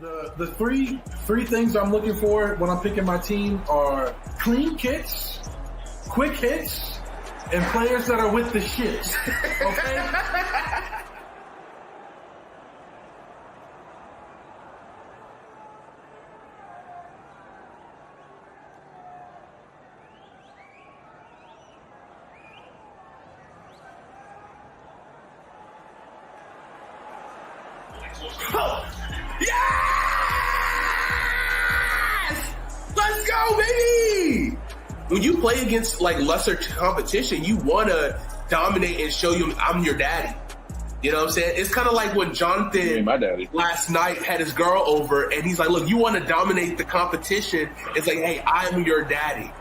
The three things I'm looking for when I'm picking my team are clean kits, quick hits, and players that are with the shits. Okay? Yes! Let's go, baby! When you play against like lesser competition, you want to dominate and show you I'm your daddy. You know what I'm saying? It's kind of like when Jonathan my daddy last night had his girl over and he's like, look, you want to dominate the competition. It's like, hey, I'm your daddy.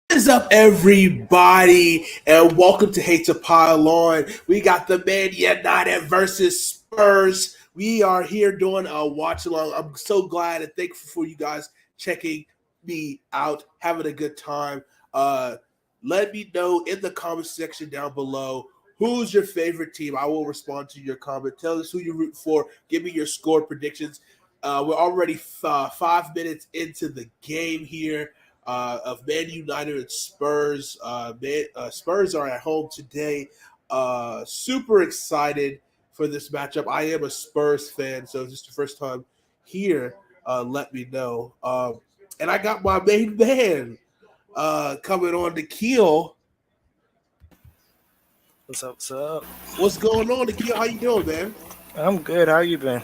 What is up, everybody, and welcome to Hate to Pile On. We got the Man United versus Spurs. We are here doing a watch along. I'm so glad and thankful for you guys checking me out, having a good time. Let me know in the comment section down below who's your favorite team. I will respond to your comment. Tell us who you root for. Give me your score predictions. We're already 5 minutes into the game here. Of Man United and Spurs. Spurs are at home today. Super excited for this matchup. I am a Spurs fan, so this is the first time here. Let me know. And I got my main man coming on the keel. What's up? What's up? What's going on, Nikhil? How you doing, man? I'm good. How you been?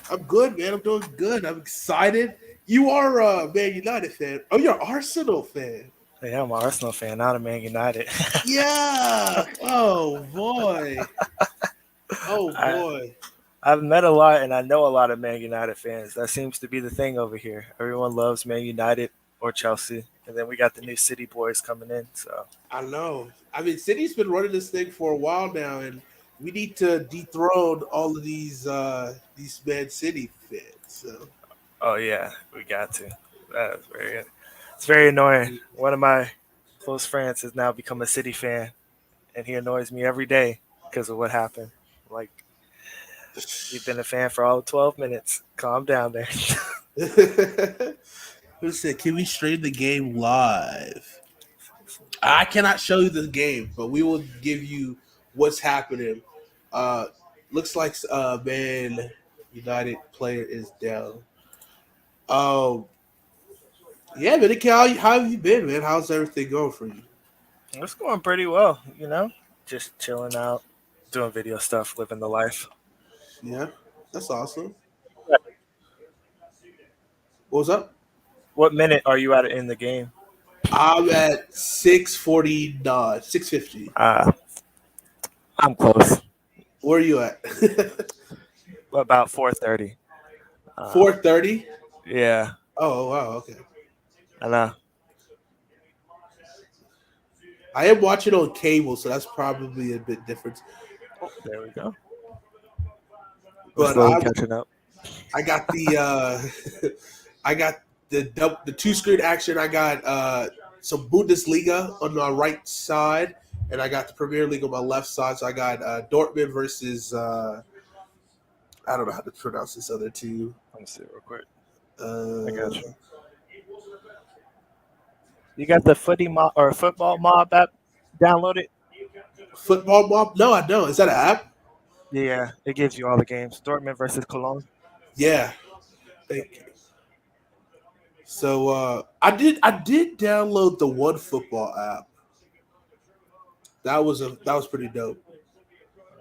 I'm good, man. I'm doing good. I'm excited. You are a Man United fan. Oh, you're an Arsenal fan. Yeah, I'm an Arsenal fan, not a Man United. Yeah. Oh boy. Oh boy. I've met a lot and I know a lot of Man United fans. That seems to be the thing over here. Everyone loves Man United or Chelsea. And then we got the new City boys coming in. So I know. I mean, City's been running this thing for a while now, and we need to dethrone all of these Man City fans. So. oh yeah, we got to. It's very annoying. One of my close friends has now become a City fan and he annoys me every day because of what happened. Like, you've been a fan for all 12 minutes. Calm down there. Who said, can we stream the game live? I cannot show you the game, but we will give you what's happening. Looks like Man United player is down. Yeah, man, how have you been, man? How's everything going for you? It's going pretty well, just chilling out, doing video stuff, living the life. Yeah, that's awesome. What was up? What minute are you at in the game? I'm at 6:49, 6:50. I'm close. Where are you at? About 4:30. 4:30? Yeah. Oh, wow, okay. I know. I am watching on cable, so that's probably a bit different. There we go. We're but slowly catching up. I got the I got the two screen action. I got some Bundesliga on my right side, and I got the Premier League on my left side. So I got Dortmund versus I don't know how to pronounce this other two. Let me see real quick. I Uh, got you. You got the footy mob or football mob app downloaded? Football mob? No, I don't. Is that an app? Yeah, it gives you all the games. Dortmund versus Cologne. Yeah. Thank you. So I did download the One Football app. That was pretty dope.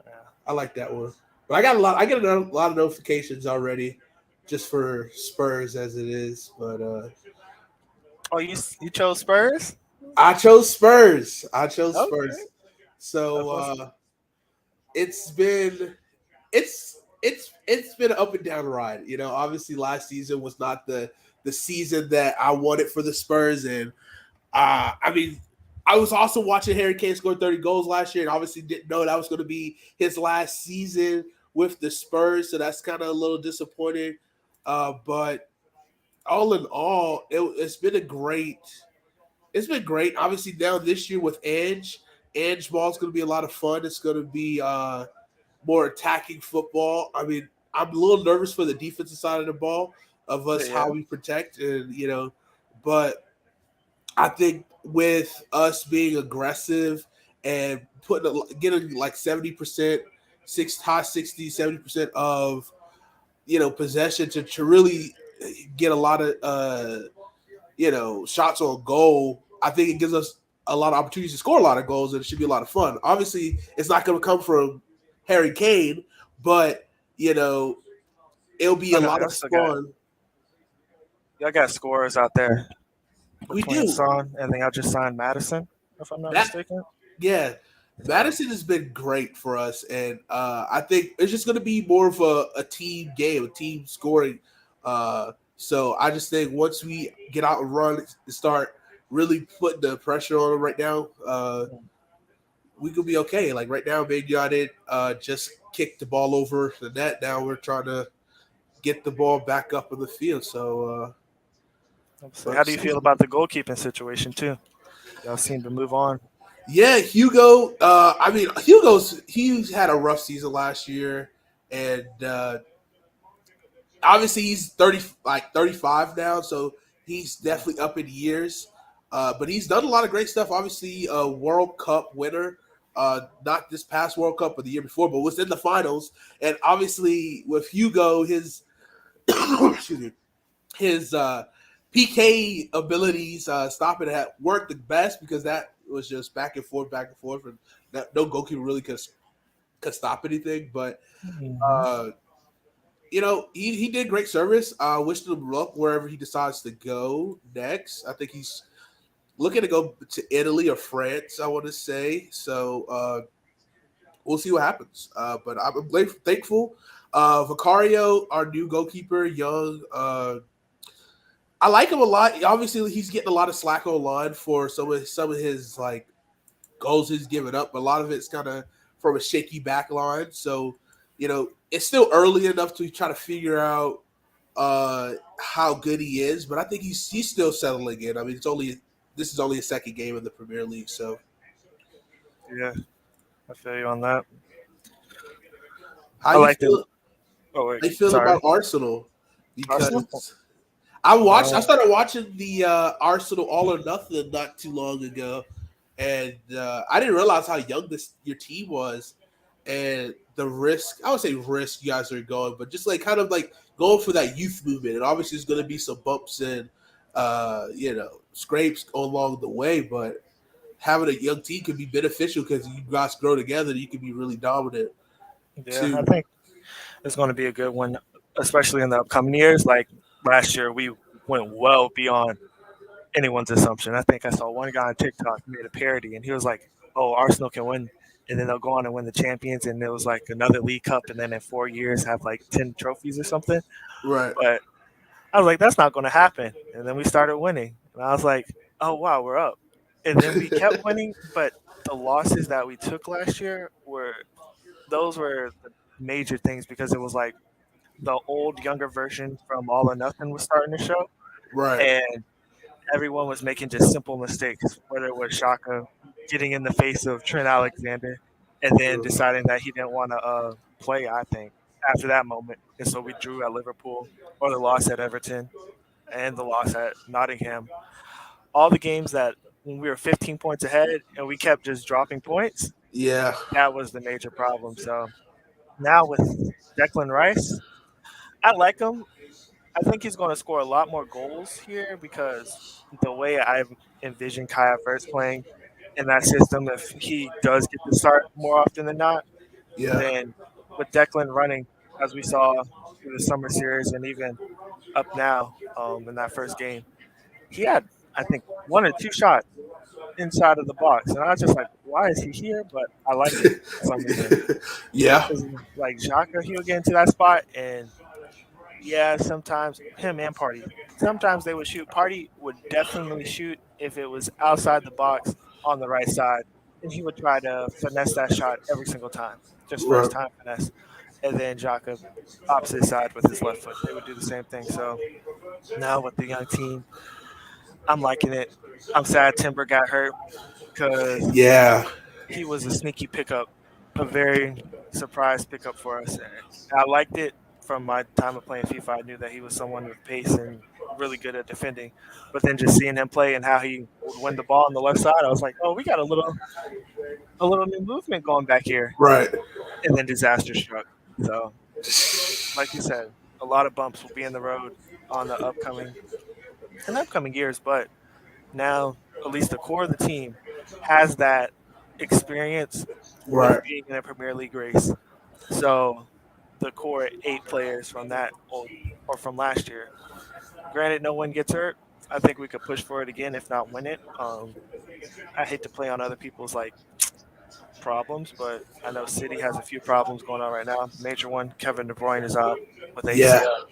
Yeah. I like that one. But I get a lot of notifications already, just for Spurs as it is. But Oh, you chose Spurs? I chose Spurs. I chose Okay. Spurs. So That's what's it's been it's been an up and down ride. You know, obviously last season was not the season that I wanted for the Spurs, and I mean, I was also watching Harry Kane score 30 goals last year, and obviously didn't know that was going to be his last season with the Spurs, so that's kind of a little disappointing. But all in all, it's been a great. It's been great. Obviously, now this year with Ange ball is going to be a lot of fun. It's going to be more attacking football. I mean, I'm a little nervous for the defensive side of the ball of us yeah. how we protect, and but I think with us being aggressive and getting like 70%, high 60, 70% of possession to really get a lot of shots on goal. I think it gives us a lot of opportunities to score a lot of goals, and it should be a lot of fun. Obviously, it's not going to come from Harry Kane, but it'll be Oh a no, lot of fun. y'all got scorers out there We between do Son and then y'all just signed Madison, if I'm not that. mistaken. Yeah, So Madison has been great for us, and I think it's just going to be more of a team game, a team scoring. So I just think once we get out and run and start really putting the pressure on them right now, we could be okay. Like right now, Man United just kicked the ball over the net. Now we're trying to get the ball back up in the field. So, how do you feel about the goalkeeping situation too? Y'all seem to move on. yeah, Hugo. I mean, he's had a rough season last year, and obviously he's 35 now, so he's definitely up in years. But he's done a lot of great stuff. Obviously, a World Cup winner. Not this past World Cup, but the year before, but was in the finals. And obviously, with Hugo, his excuse me, his PK abilities, stopping it, worked the best because that was just back and forth, and no goalkeeper really could stop anything. But Mm-hmm. uh, he did great service. Wish him luck wherever he decides to go next. I think he's looking to go to Italy or France, I want to say. So we'll see what happens. But I'm thankful. Vicario, our new goalkeeper, young. I like him a lot. Obviously, he's getting a lot of slack online for some of his like goals he's given up. But a lot of it's kind of from a shaky back line. So it's still early enough to try to figure out how good he is. But I think he's still settling in. I mean, this is only a second game in the Premier League. So Yeah, I feel you on that. how I you like the. feel? Oh wait, How you feel sorry. about Arsenal? Arsenal. Because I Uh, started watching the Arsenal All or Nothing not too long ago, and I didn't realize how young your team was, and the risk. I would say risk you guys are going, but just like kind of like going for that youth movement. And obviously, there's going to be some bumps and scrapes along the way, but having a young team could be beneficial because you guys grow together. You can be really dominant yeah, I too. think it's going to be a good one, especially in the upcoming years. Like last year, we went well beyond anyone's assumption. I think I saw one guy on TikTok made a parody, and he was like, "Oh, Arsenal can win, and then they'll go on and win the champions, and it was like another League Cup, and then in 4 years have like 10 trophies or something." Right. But I was like, "That's not going to happen." And then we started winning, and I was like, "Oh wow, we're up." And then we kept winning, but the losses that we took last year were major things because it was like the old younger version from All or Nothing was starting to show, Right. and everyone was making just simple mistakes, whether it was Shaka getting in the face of Trent Alexander and then deciding that he didn't want to play, I think, after that moment. And so we drew at Liverpool, or the loss at Everton, and the loss at Nottingham. All the games that when we were 15 points ahead and we kept just dropping points, Yeah. that was the major problem. So now with Declan Rice, I like him. I think he's going to score a lot more goals here because the way I envision Kai Havertz playing in that system, if he does get to start more often than not, Yeah. then with Declan running, as we saw through the summer series and even up now in that first game, he had, I think, one or two shots inside of the box. And I was just like, why is he here? But I like it for some reason. Yeah. Because, like, Xhaka, he'll get into that spot and yeah, sometimes him and Party. Sometimes they would shoot. Party would definitely shoot if it was outside the box on the right side, and he would try to finesse that shot every single time, just Right. first time finesse. And then Jaka, opposite side with his left foot, they would do the same thing. So now with the young team, I'm liking it. I'm sad Timber got hurt because Yeah. he was a sneaky pickup, a very surprise pickup for us. I liked it from my time of playing FIFA. I knew that he was someone with pace and really good at defending. But then just seeing him play and how he would win the ball on the left side, I was like, oh, we got a little new movement going back here. Right. And then disaster struck. So, like you said, a lot of bumps will be in the road on the upcoming years. But now, at least the core of the team has that experience with Right. being in a Premier League race. So the core 8 players from that old or from last year. Granted, no one gets hurt. I think we could push for it again, if not win it. I hate to play on other people's like problems, but I know City has a few problems going on right now. Major one, Kevin De Bruyne is out with Yeah. ACL,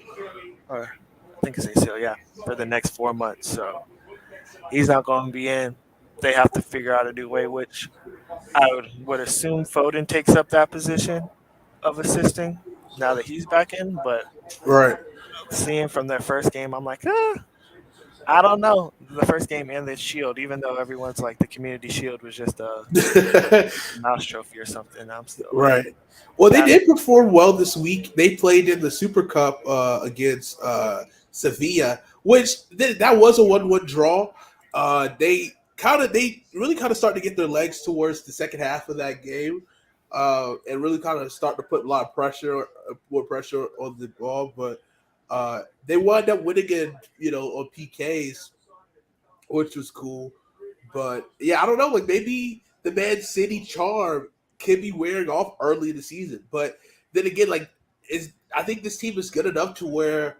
or I think it's ACL, yeah, for the next 4 months. So he's not going to be in. They have to figure out a new way, which I would assume Foden takes up that position of assisting now that he's back in. But Right. seeing from their first game, I'm like, I don't know. The first game and the Shield, even though everyone's like the Community Shield was just a mouse trophy or something, I'm still like, Right. Well, they that, did perform well this week. They played in the Super Cup against Sevilla, which that was a 1-1 draw. They really kind of started to get their legs towards the second half of that game, and really kind of start to put a lot of more pressure on the ball. But they wound up winning it, on PKs, which was cool. But yeah, I don't know. Like maybe the Man City charm can be wearing off early in the season. But then again, I think this team is good enough to where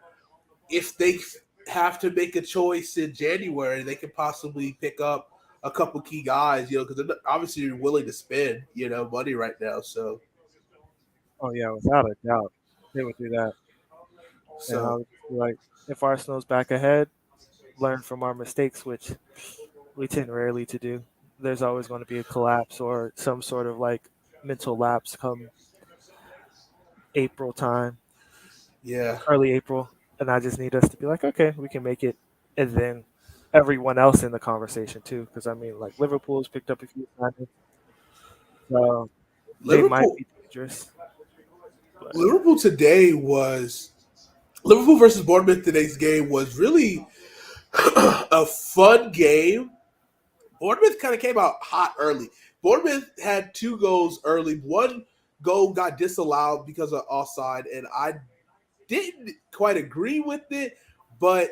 if they have to make a choice in January, they could possibly pick up a couple key guys. Because they're obviously willing to spend money right now. So oh yeah, without a doubt, they would do that. And I so would be like, if Arsenal's back ahead, learn from our mistakes, which we tend rarely to do. There's always going to be a collapse or some sort of like mental lapse come April time, yeah, early April, and I just need us to be like, okay, we can make it, and then everyone else in the conversation too, because I mean, like Liverpool's picked up a few signings, so they might Liverpool be dangerous. But Liverpool today was Liverpool versus Bournemouth today's game was really a fun game. Bournemouth kind of came out hot early. Bournemouth had 2 goals early. One goal got disallowed because of offside, and I didn't quite agree with it, but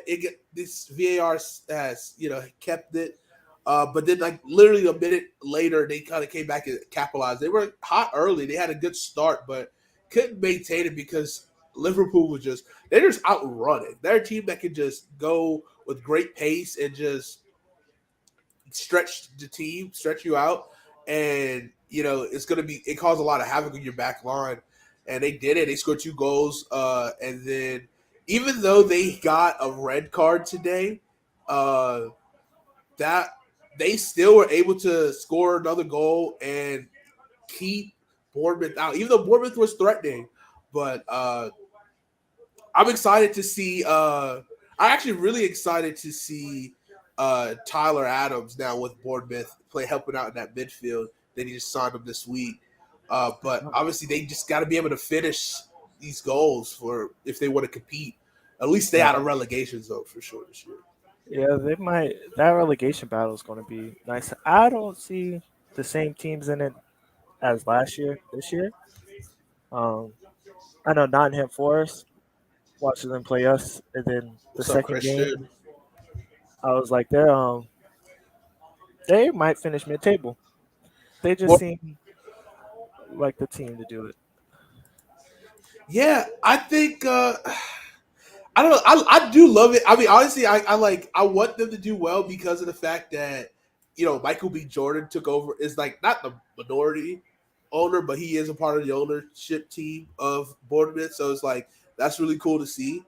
this VAR has kept it. But then like literally a minute later, they kind of came back and capitalized. They were hot early. They had a good start, but couldn't maintain it because Liverpool was they're just outrunning. They're a team that can just go with great pace and just stretch the team, stretch you out, and it's gonna be it caused a lot of havoc on your back line, and they did it. They scored 2 goals, and then even though they got a red card today, that they still were able to score another goal and keep Bournemouth out, even though Bournemouth was threatening. But I'm excited to see. I'm actually really excited to see Tyler Adams now with Bournemouth helping out in that midfield. Then he just signed him this week. But obviously, they just got to be able to finish these goals for if they want to compete. At least stay out of relegation zone for sure this year. Yeah, they might. That relegation battle is going to be nice. I don't see the same teams in it as last year. This year, um, I know Nottingham Forest watching them play us, and then the What's up, second game, Christian? I was like, they might finish mid-table. They just Well, seem like the team to do it. yeah, I think I don't know. I do love it. I mean, honestly, I want them to do well because of the fact that Michael B. Jordan took over. Is like not the minority owner, but he is a part of the ownership team of Bournemouth. So it's like that's really cool to see.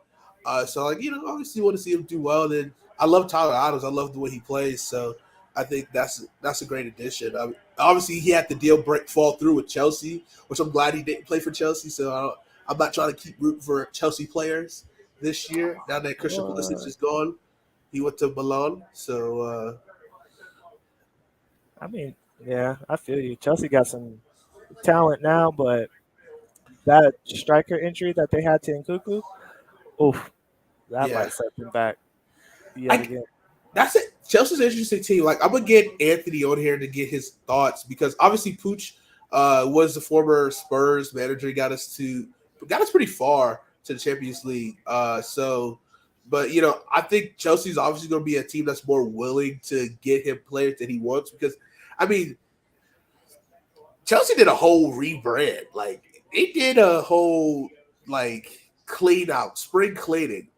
So like obviously want to see him do well. And then I love Tyler Adams. I love the way he plays. So I think that's a great addition. Obviously, he had the deal fall through with Chelsea, which I'm glad he didn't play for Chelsea. So I'm not trying to keep rooting for Chelsea players this year. Now that Christian Pulisic is gone, he went to Milan. So I mean, yeah, I feel you. Chelsea got some talent now, but that striker injury that they had to Nkunku, oof, that yeah, might set them back yet I again. that's it. Chelsea's an interesting team. Like I'm gonna get Anthony on here to get his thoughts because obviously Pooch was the former Spurs manager. He got us pretty far to the Champions League. But I think Chelsea's obviously going to be a team that's more willing to get him players that he wants because, I mean, Chelsea did a whole rebrand. Like they did a whole clean out, spring cleaning.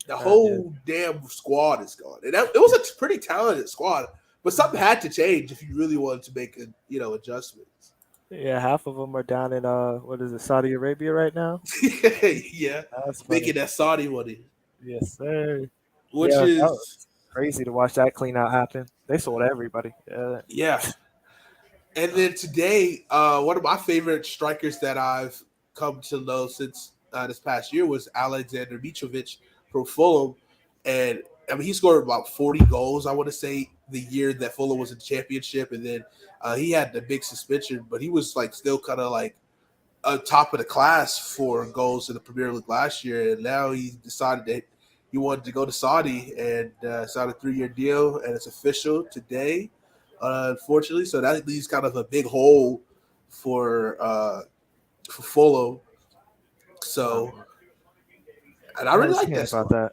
The Yeah. whole damn squad is gone, and it was a pretty talented squad. But something had to change if you really wanted to make adjustments. Yeah, half of them are down in what is it, Saudi Arabia right now? Yeah, That's making funny. that Saudi money, Yes, sir. which Yeah, that is was crazy to watch that clean out happen. They sold everybody. Yeah. yeah. And then today, one of my favorite strikers that I've come to know since this past year was Alexander Mitrovic from Fulham, and I mean he scored about 40 goals. I want to say the year that Fulham was in the championship, and then he had the big suspension, but he was still kind of top of the class for goals in the Premier League last year, and now he decided that he wanted to go to Saudi and signed a 3-year deal, and it's official today, unfortunately. So that leaves kind of a big hole for Fulham. Oh, So, man. and I I really was like thinking that about squad. that.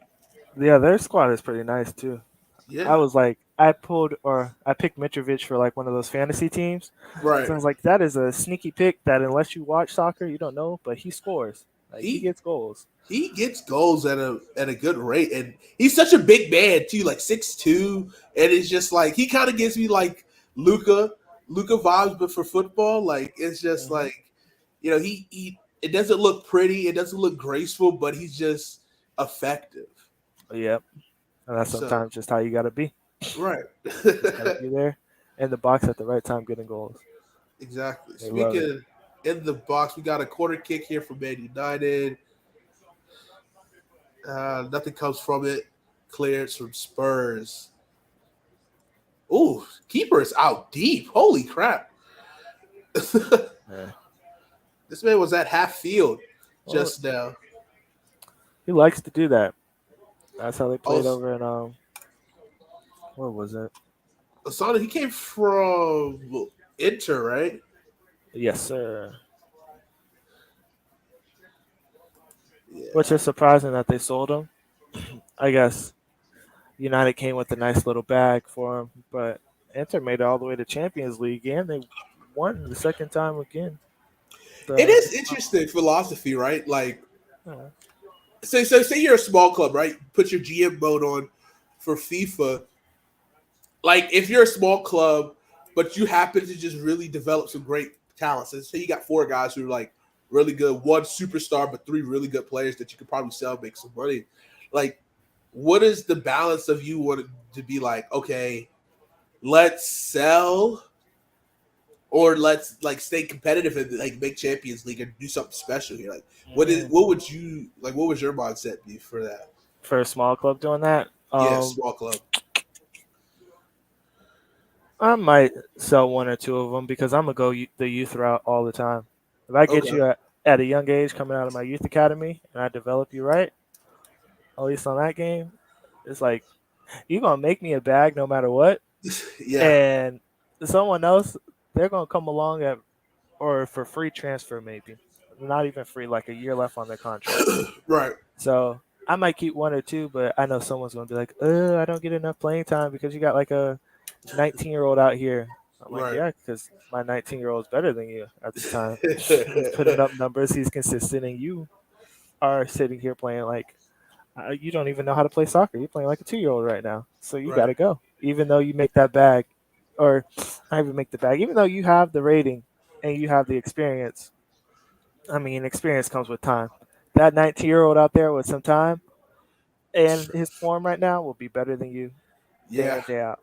Yeah, their squad is pretty nice too. Yeah, I was like, I picked Mitrovic for like one of those fantasy teams. right. So I was like, that is a sneaky pick that unless you watch soccer, you don't know, but he scores. Like he He gets goals. he gets goals at a good rate, and he's such a big man too, like 6'2", and it's just he kind of gives me Luca vibes, but for football, it's just Hmm. he it doesn't look pretty, it doesn't look graceful, but he's just effective. Yep, and that's So sometimes just how you got to be. right, Just got to be there in the box at the right time, getting goals. exactly. They love it. Speaking in the box, we got a corner kick here from Man United. Nothing comes from it. Clearance from Spurs. Ooh, keeper is out deep. Holy crap. This Yeah. man was at half field Well, just now. he likes to do that. That's how they played Also, over in where was it? Asana, he came from Inter, right? Yes, sir. Which Yeah. is surprising that they sold him. I guess United came with a nice little bag for him, but Inter made it all the way to Champions League and they won the second time again. It The is interesting philosophy, right? uh, Say you're a small club, right? Put your GM mode on for FIFA. If you're a small club, but you happen to just really develop some great talents. And say you got 4 guys who are really good, 1 superstar, but 3 really good players that you could probably sell, make some money. Like, what is the balance of you wanting to be okay, let's sell or let's like stay competitive and like make Champions League or do something special here. Like, Mm. what would you like? What would your mindset be for that? For a small club doing that, Yeah, small club. I might sell one or two of them because I'm gonna go the youth route all the time. If I get Okay. you at a young age coming out of my youth academy and I develop you right, at least on that game, it's like you're gonna make me a bag no matter what, Yeah. and someone else they're gonna come along at or for free transfer maybe, not even free, like a year left on their contract. Right. So I might keep one or two, but I know someone's gonna be like, I don't get enough playing time because you got like a 19-year-old out here. I'm like, Right. yeah, because my 19-year-old is better than you at this time. He's putting up numbers. He's consistent, and you are sitting here playing like you don't even know how to play soccer. You're playing like a 2-year-old right now. So you got Right. to go, even though you make that bag, or not even make the bag, even though you have the rating and you have the experience. I mean, experience comes with time. That 19-year-old out there with some time and his form right now will be better than you day Yeah. in day out.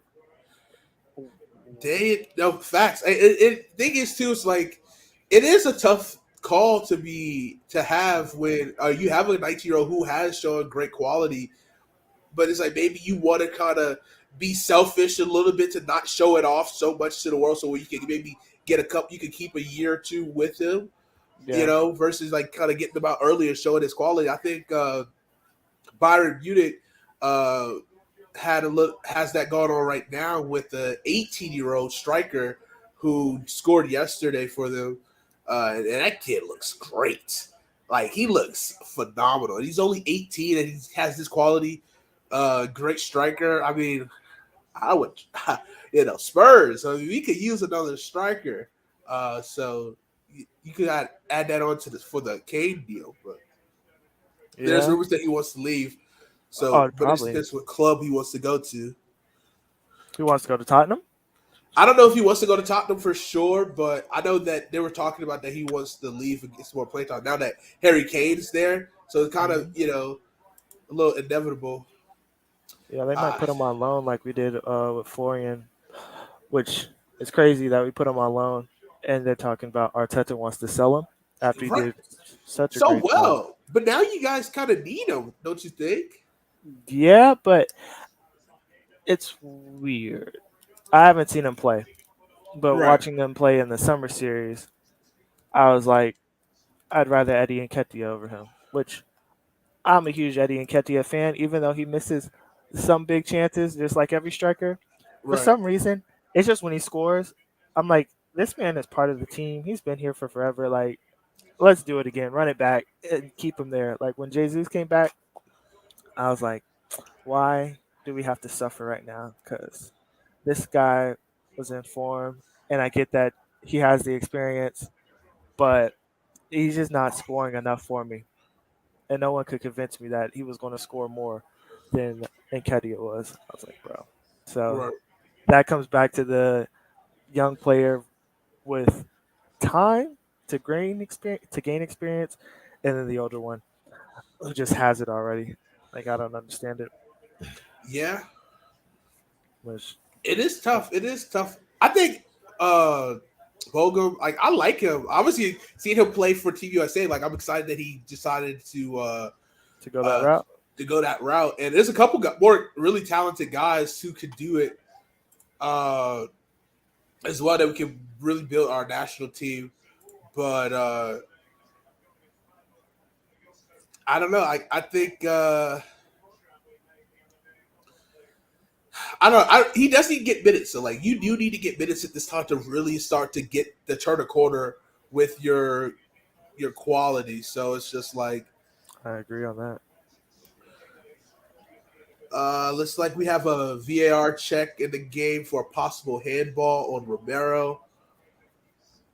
They no facts. Thing is too. It's like it is a tough call to have when you have a 19-year-old who has shown great quality, but it's like maybe you want to kind of be selfish a little bit to not show it off so much to the world, so you can maybe get a cup. You can keep a year or two with him, Yeah, versus like kind of getting them out early and showing his quality. I think Byron Munich uh, has that going on right now with the 18-year-old striker who scored yesterday for them, and that kid looks great. Like he looks phenomenal. He's only 18 and he has this quality. Great striker. I mean, I would, Spurs. I mean, we could use another striker. So you could add that on to this for the Kane deal, but there's yeah. rumors that he wants to leave. So, Oh, but it probably. depends what club he wants to go to. He wants to go to Tottenham. I don't know if he wants to go to Tottenham for sure, but I know that they were talking about that he wants to leave and get some more playtime now that Harry Kane's there. So it's kind of Hmm. a little inevitable. Yeah, they might Uh, put him on loan like we did with Florian, which is crazy that we put him on loan, and they're talking about Arteta wants to sell him after he right, did such a so great job. well, but now you guys kind of need him, don't you think? Yeah, but it's weird. I haven't seen him play, but Right, watching them play in the summer series, I was like, I'd rather Eddie Nketiah over him, which I'm a huge Eddie Nketiah fan, even though he misses some big chances, just like every striker. For right, some reason, it's just when he scores, I'm like, this man is part of the team. He's been here for forever. Like, let's do it again. Run it back and keep him there. Like when Jesus came back, I was like, why do we have to suffer right now? Because this guy was in form, and I get that he has the experience, but he's just not scoring enough for me. And no one could convince me that he was going to score more than Nketiah was. I was like, bro. So right. that comes back to the young player with time to gain experience, and then the older one who just has it already. Like I don't understand it. Yeah, Which it is tough. It is tough. I think Bogo, like I like him. Obviously, seeing him play for Team USA, like I'm excited that he decided to go that uh, route. to go that route. And there's a couple more really talented guys who could do it uh, as well that we can really build our national team. But I don't know. I think I don't know. He does need to get minutes. So like you do need to get minutes at this time to really start to get the turn a corner with your quality. So it's just like I agree on that. looks like we have a VAR check in the game for a possible handball on Romero.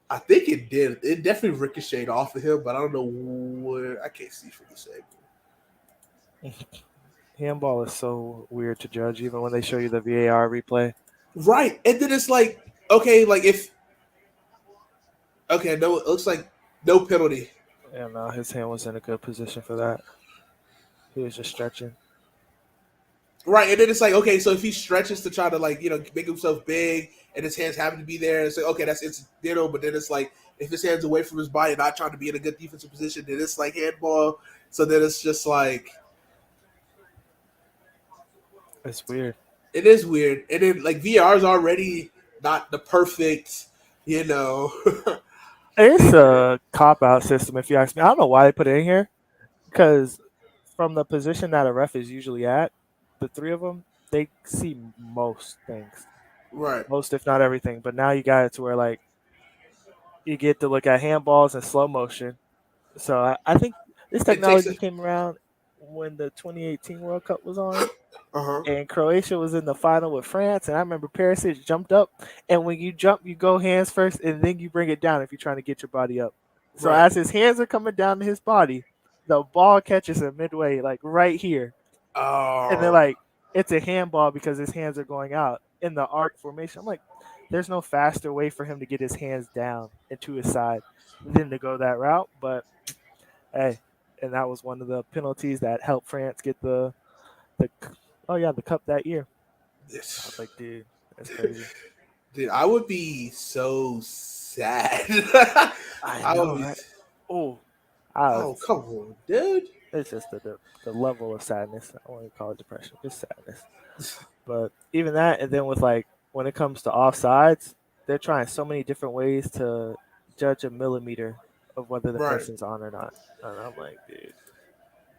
I think it did. It definitely ricocheted off of him, but I don't know where. I can't see from the same. Handball is so weird to judge, even when they show you the VAR replay. Right, and then it's like, okay, like if okay, no, it looks like no penalty. And his hand was in a good position for that. He was just stretching. Right, and then it's like, okay, so if he stretches to try to like, make himself big and his hands happen to be there, it's like, okay, that's incidental, but then it's like if his hands away from his body, not trying to be in a good defensive position, then it's like handball. So then it's just like It's weird. it is weird. And then like VR is already not the perfect, you know. It's a cop out system, if you ask me. I don't know why they put it in here because from the position that a ref is usually at, the three of them they see most things, Right. most if not everything. But now you got it to where like you get to look at handballs in slow motion. So I think this It takes a technology came around when the 2018 World Cup was on, uh-huh. and Croatia was in the final with France. And I remember Perisic jumped up, and when you jump, you go hands first, and then you bring it down if you're trying to get your body up. So Right. as his hands are coming down to his body, the ball catches him midway, like right here, and they're Oh. like, it's a handball because his hands are going out in the arc formation. I'm like, there's no faster way for him to get his hands down and to his side than to go that route. But hey, and that was one of the penalties that helped France get the the cup that year. I was like, dude, that's crazy. Dude, I would be so sad. I I would know, be. right? Oh, I Oh, was, come on, dude. it's just the level of sadness. I won't even call it depression, just sadness. But even that, and then with like when it comes to offsides, they're trying so many different ways to judge a millimeter of whether the Right. person's on or not. And I'm like, dude,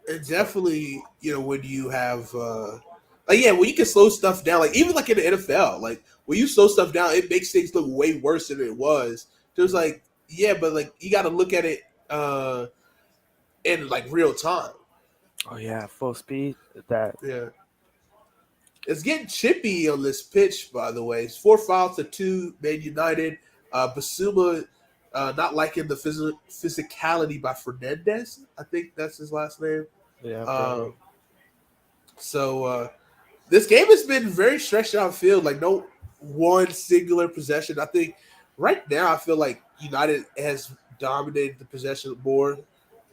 And so definitely, when you have, like, yeah, when you can slow stuff down, like, even like in the NFL, like, when you slow stuff down, it makes things look way worse than it was. There's like, yeah, but like, you got to look at it in like real time. oh yeah, full speed. That Yeah. It's getting chippy on this pitch, by the way. It's 4 fouls to 2, Man United. Basuma not liking the physicality by Fernandez. I think that's his last name. yeah, Um, Bruno. so this game has been very stretched out field, like no one singular possession. I think right now I feel like United has dominated the possession more.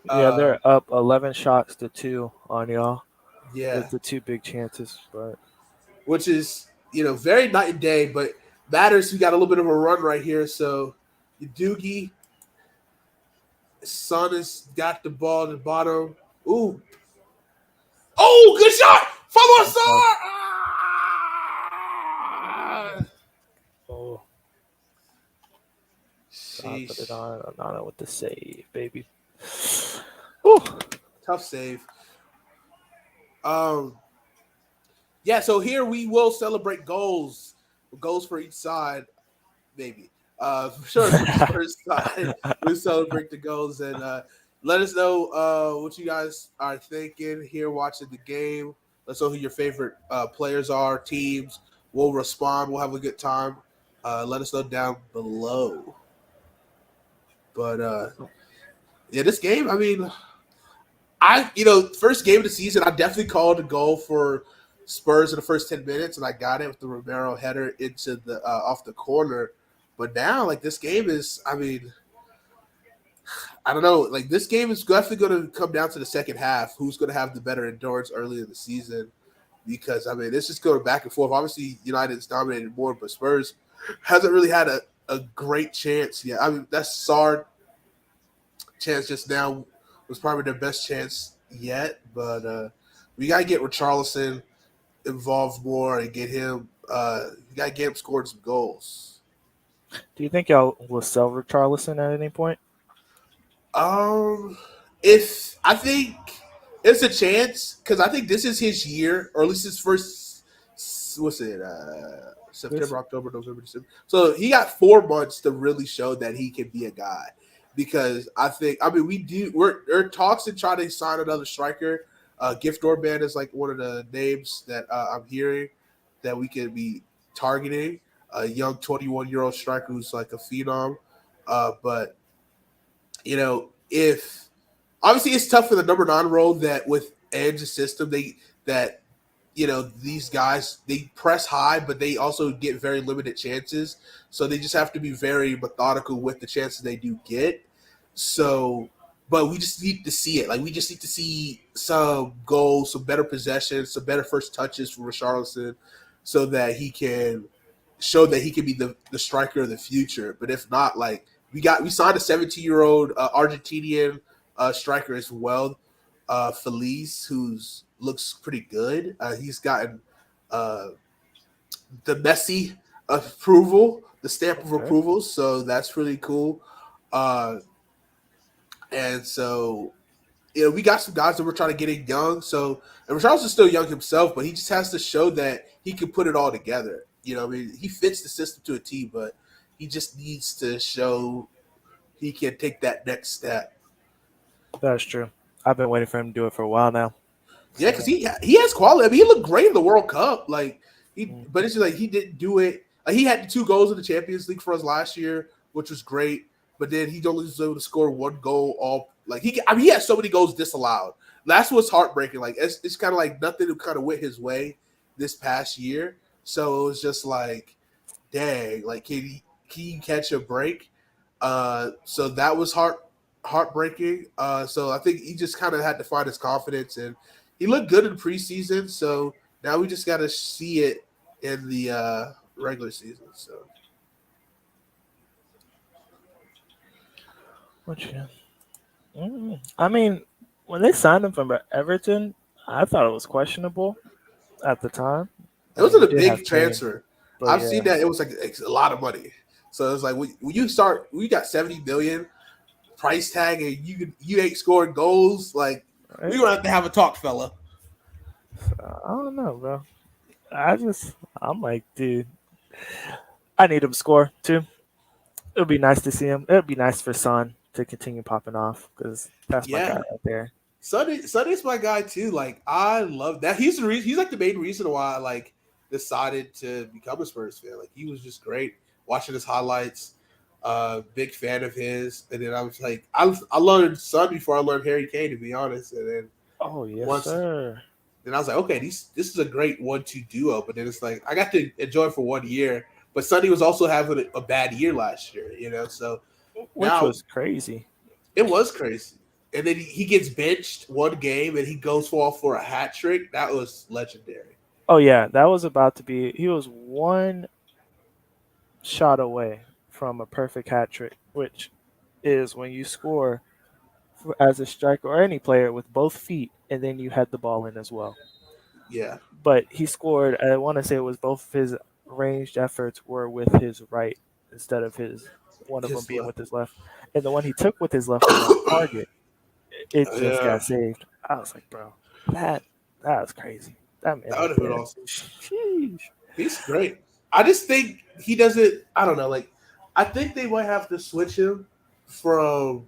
Yeah, Uh, they're up 11 shots to two on y'all. yeah, The two big chances, but which is very night and day, but matters. We got a little bit of a run right here, so Doogie Son has got the ball at the bottom. Ooh, oh, good shot! Follow that's tough. Sar! Oh, God put it Sheesh, on Onana with the save, baby. Ooh. tough save. Um, yeah. So here we will celebrate goals for each side, maybe. For sure, for the Spurs side, we celebrate the goals and let us know what you guys are thinking here watching the game. Let's know who your favorite players are, teams. We'll respond. We'll have a good time. Let us know down below. But yeah, this game. I mean, first game of the season, I definitely called a goal for Spurs in the first 10 minutes, and I got it with the Romero header into the off the corner. But now, like this game is, I mean, I don't know. Like this game is definitely going to come down to the second half. Who's going to have the better endurance early in the season? Because I mean, this is going back and forth. Obviously, United's dominated more, but Spurs hasn't really had a great chance yet. I mean, that's Sard chance just now was probably their best chance yet, but we gotta get Richarlison involved more and get him. You gotta get him scoring some goals. Do you think y'all will sell Richarlison at any point? Um, if I think it's a chance because I think this is his year, or at least his first. What's it? This September, October, November, December. So he got 4 months to really show that he can be a guy. Because I mean, we're talks to try to sign another striker. Gift Orban is like one of the names that I'm hearing that we could be targeting. A young 21-year-old striker who's like a phenom. But if obviously it's tough for the number 9 role that with Edge's system these guys they press high, but they also get very limited chances. So they just have to be very methodical with the chances they do get. So, but we just need to see it. Like we just need to see some goals, some better possession, some better first touches from Richarlison, so that he can show that he can be the striker of the future. But if not, like we signed a 17-year-old Argentinian striker as well, Feliz, who's looks pretty good. He's gotten uh, the Messi approval, the stamp of Okay. approval, so that's really cool. Uh, and so we got some guys that we're trying to get in young. So, and Richarlison's still young himself, but he just has to show that he can put it all together. I mean, he fits the system to a T, but he just needs to show he can take that next step. That's true. I've been waiting for him to do it for a while now. Yeah, because So, he has quality. I mean, he looked great in the World Cup. Like mm, but it's just like he didn't do it. Like, he had 2 goals in the Champions League for us last year, which was great. But then he only was able to score 1 goal. He had so many goals disallowed. That's what's heartbreaking. Like it's kind of like nothing kind of went his way this past year. So it was just like, dang, like can you catch a break? So that was heartbreaking. So I think he just kind of had to find his confidence, and he looked good in preseason. So now we just got to see it in the regular season. So what you? I mean, when they signed him from Everton, I thought it was questionable at the time. it I mean, wasn't we a did have big Kane, transfer. but I've seen yeah, that it was like a lot of money. So it's like when you start, we got 70 million price tag, and you ain't scoring goals. Like we right? gonna have to have a talk, fella. I don't know, bro. I'm like, dude, I need him to score too. It would be nice to see him. It would be nice for Son to continue popping off because that's my guy Yeah, right there. Sunday's my guy too. Like I love that. He's the reason. He's like the main reason why I like decided to become a Spurs fan. Like he was just great watching his highlights. Big fan of his. And then I was like, I learned Sun before I learned Harry Kane, to be honest. And then Oh yes, once, sir. then I was like, okay, this is a great 1-2 duo. But then it's like I got to enjoy it for 1 year. But Sonny was also having a bad year last year, So Which now was crazy. it was crazy. And then he gets benched 1 game and he goes for a hat trick. That was legendary. Oh yeah, that was about to be. He was one shot away from a perfect hat trick, which is when you score as a striker or any player with both feet, and then you had the ball in as well. Yeah, But he scored. I want to say it was both of his ranged efforts were with his right instead of his one of them his being left. with his left, and the one he took with his left was on target. It just Yeah, got saved. I was like, bro, that that was crazy. That man that right would have been there. awesome. Sheesh. He's great. I just think he doesn't. I don't know. Like, I think they might have to switch him from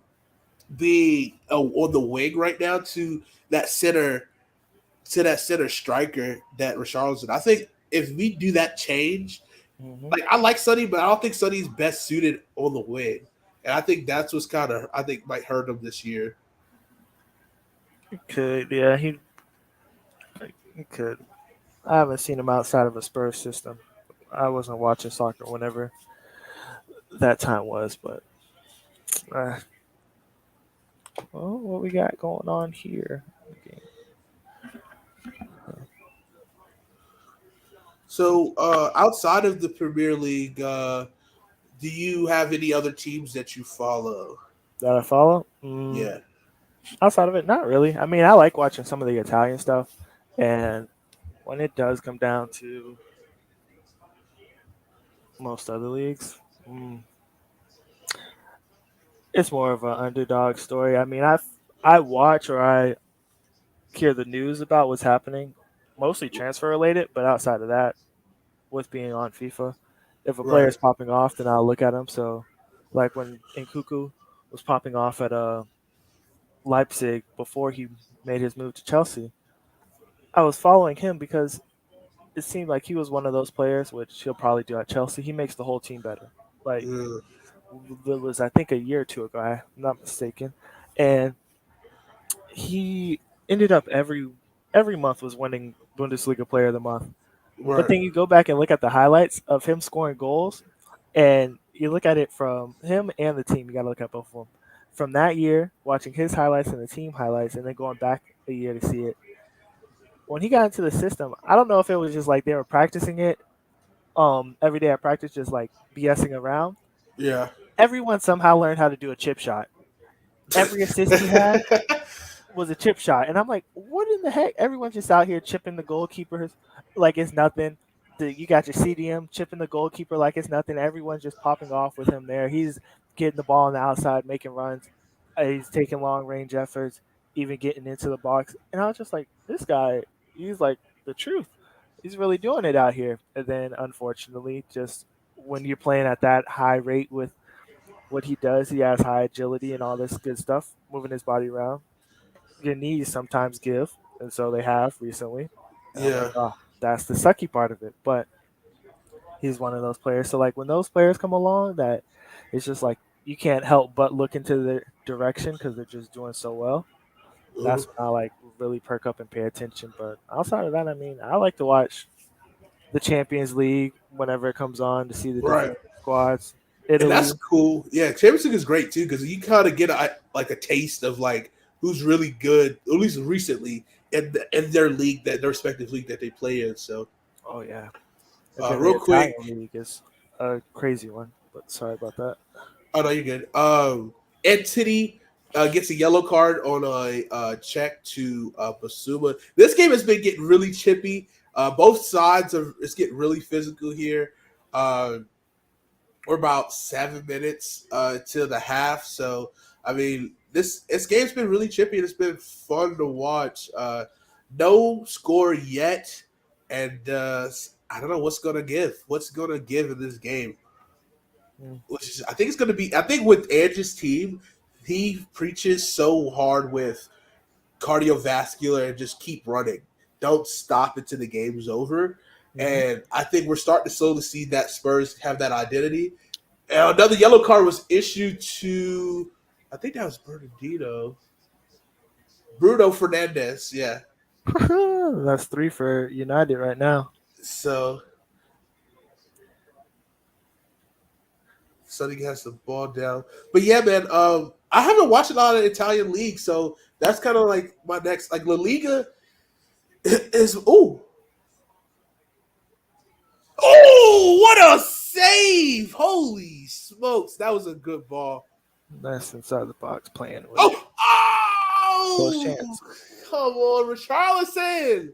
being on the wing right now that center that center striker that Richarlison. I think if we do that change, Hmm. like I like Sonny, but I don't think Sonny's best suited on the wing, and I think that's what's kind of I think might hurt him this year. Could yeah he could. I haven't seen him outside of a Spurs system. I wasn't watching soccer whenever that time was, but uh, well, what we got going on here? Okay. So outside of the Premier League, do you have any other teams that you follow? That I follow. Yeah, Outside of it, not really. I mean, I like watching some of the Italian stuff, and when it does come down to most other leagues, mm, it's more of an underdog story. I mean, I watch or I hear the news about what's happening, mostly transfer related, but outside of that, with being on FIFA, if a player right. is popping off, then I'll look at him. So, like when Nkuku was popping off at Leipzig before he made his move to Chelsea, I was following him because it seemed like he was one of those players, which he'll probably do at Chelsea. He makes the whole team better. Like Yeah, it was, I think, a year or two ago. I'm not mistaken, and he ended up every month was winning Bundesliga Player of the Month. But right. then you go back and look at the highlights of him scoring goals, and you look at it from him and the team. You got to look at both of them. from that year, watching his highlights and the team highlights, and then going back a year to see it. When he got into the system, I don't know if it was just like they were practicing it every day at practice, just like BSing around. Yeah. Everyone somehow learned how to do a chip shot. Every assist he had was a chip shot, and I'm like, what in the heck? Everyone's just out here chipping the goalkeepers like it's nothing. You got your CDM chipping the goalkeeper like it's nothing. Everyone's just popping off with him there. He's getting the ball on the outside, making runs. He's taking long range efforts, even getting into the box. And I was just like, this guy, he's like the truth. He's really doing it out here. And then, unfortunately, just when you're playing at that high rate with what he does, he has high agility and all this good stuff, moving his body around. Your knees sometimes give, and so they have recently. And I'm like, Yeah. oh, that's the sucky part of it. But he's one of those players. So like when those players come along, that it's just like you can't help but look into their direction because they're just doing so well. Mhm. That's when I like really perk up and pay attention. But outside of that, I mean, I like to watch the Champions League whenever it comes on to see the Right. different squads. And that's Italy, cool. Yeah, Champions League is great too because you kind of get a taste of like who's really good, at least recently, in their league, their respective league that they play in. So, oh yeah, and then the real Italian quick, league is a crazy one. But sorry about that. oh no, you're good. Ed City gets a yellow card on a check to Basuma. This game has been getting really chippy. Both sides are it's getting really physical here. We're about 7 minutes till the half, so I mean this game's been really chippy and it's been fun to watch. No score yet, and I don't know what's gonna give. What's gonna give in this game? Mm. Which is, I think it's gonna be. I think with Edge's team, he preaches so hard with cardiovascular and just keep running. Don't stop until the game's over. Mm-hmm. And I think we're starting to slowly see that Spurs have that identity. Another yellow card was issued to, I think that was Bruno Fernandez. Yeah. That's 3 for United right now. So Sonny has the ball down, but yeah, man. I haven't watched a lot of Italian league, so that's kind of like my next. Like La Liga is. What a save! Holy smokes, that was a good ball. That's inside the box playing with it. Close Oh, chance. come on, Richarlison.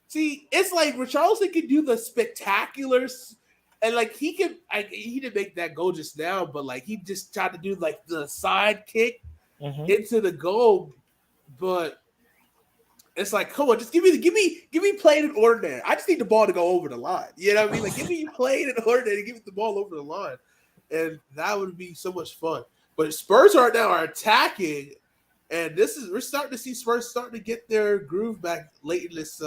See, it's like Richarlison can do the spectaculars, and like he didn't make that goal just now, but like he just tried to do like the side kick Mm-hmm. into the goal, but it's like, come on, just give me playing in ordinary. I just need the ball to go over the line. You know what I mean? Like give me playing in ordinary, give me the ball over the line, and that would be so much fun. But Spurs right now are attacking, and we're starting to see Spurs starting to get their groove back late in this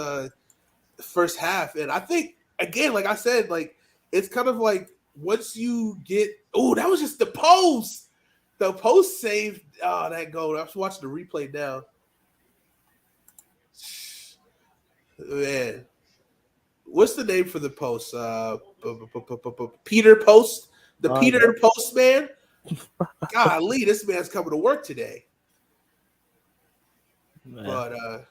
first half. And I think again, like I said, like it's kind of like once you get that was just the post. The post saved that goal. I was watching the replay now. Man, what's the name for the post? Peter Post, the Peter Postman. Golly, this man's coming to work today. Man. But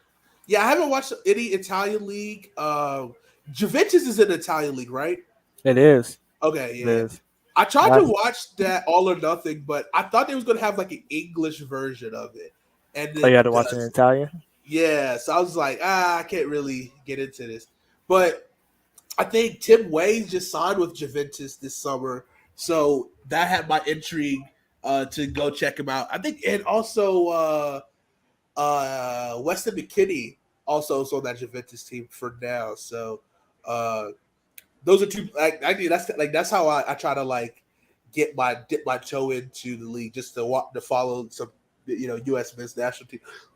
yeah, I haven't watched any Italian league. Juventus is in the Italian league, right? It is. Okay, yeah. It is. I tried to watch that All or Nothing, but I thought they was gonna have like an English version of it. And then, you had to watch it in Italian? Yeah, so I was like, I can't really get into this. But I think Tim Wayne just signed with Juventus this summer, so that had my intrigue to go check him out. I think, and also Weston McKinney also is on that Juventus team for now. So those are two. That's how I try to like dip my toe into the league, just to follow some U.S. men's national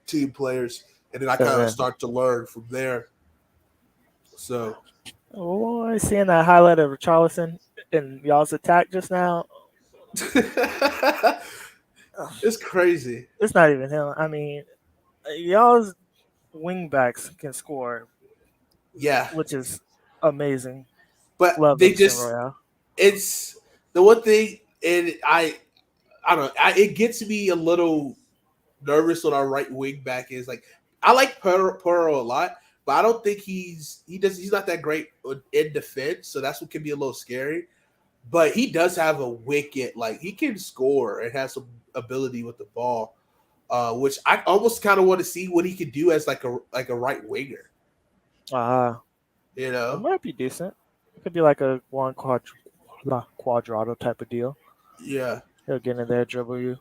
team players, and then I kind of start to learn from there. So, I seeing that highlight of Richarlison in y'all's attack just now. It's crazy. It's not even him. I mean, y'all's wingbacks can score. Yeah, which is amazing. But Love they Vincent just Royale. It's the one thing, and I don't know. It gets me a little nervous when our right wing back is like. I like Puro a lot, but I don't think he's not that great in defense. So that's what can be a little scary. But he does have a wicked, like he can score and has some ability with the ball, which I almost kind of want to see what he could do as like a right winger. It You know? might be decent. It could be like a Quadrado type of deal. Yeah. He'll get in there, dribble you.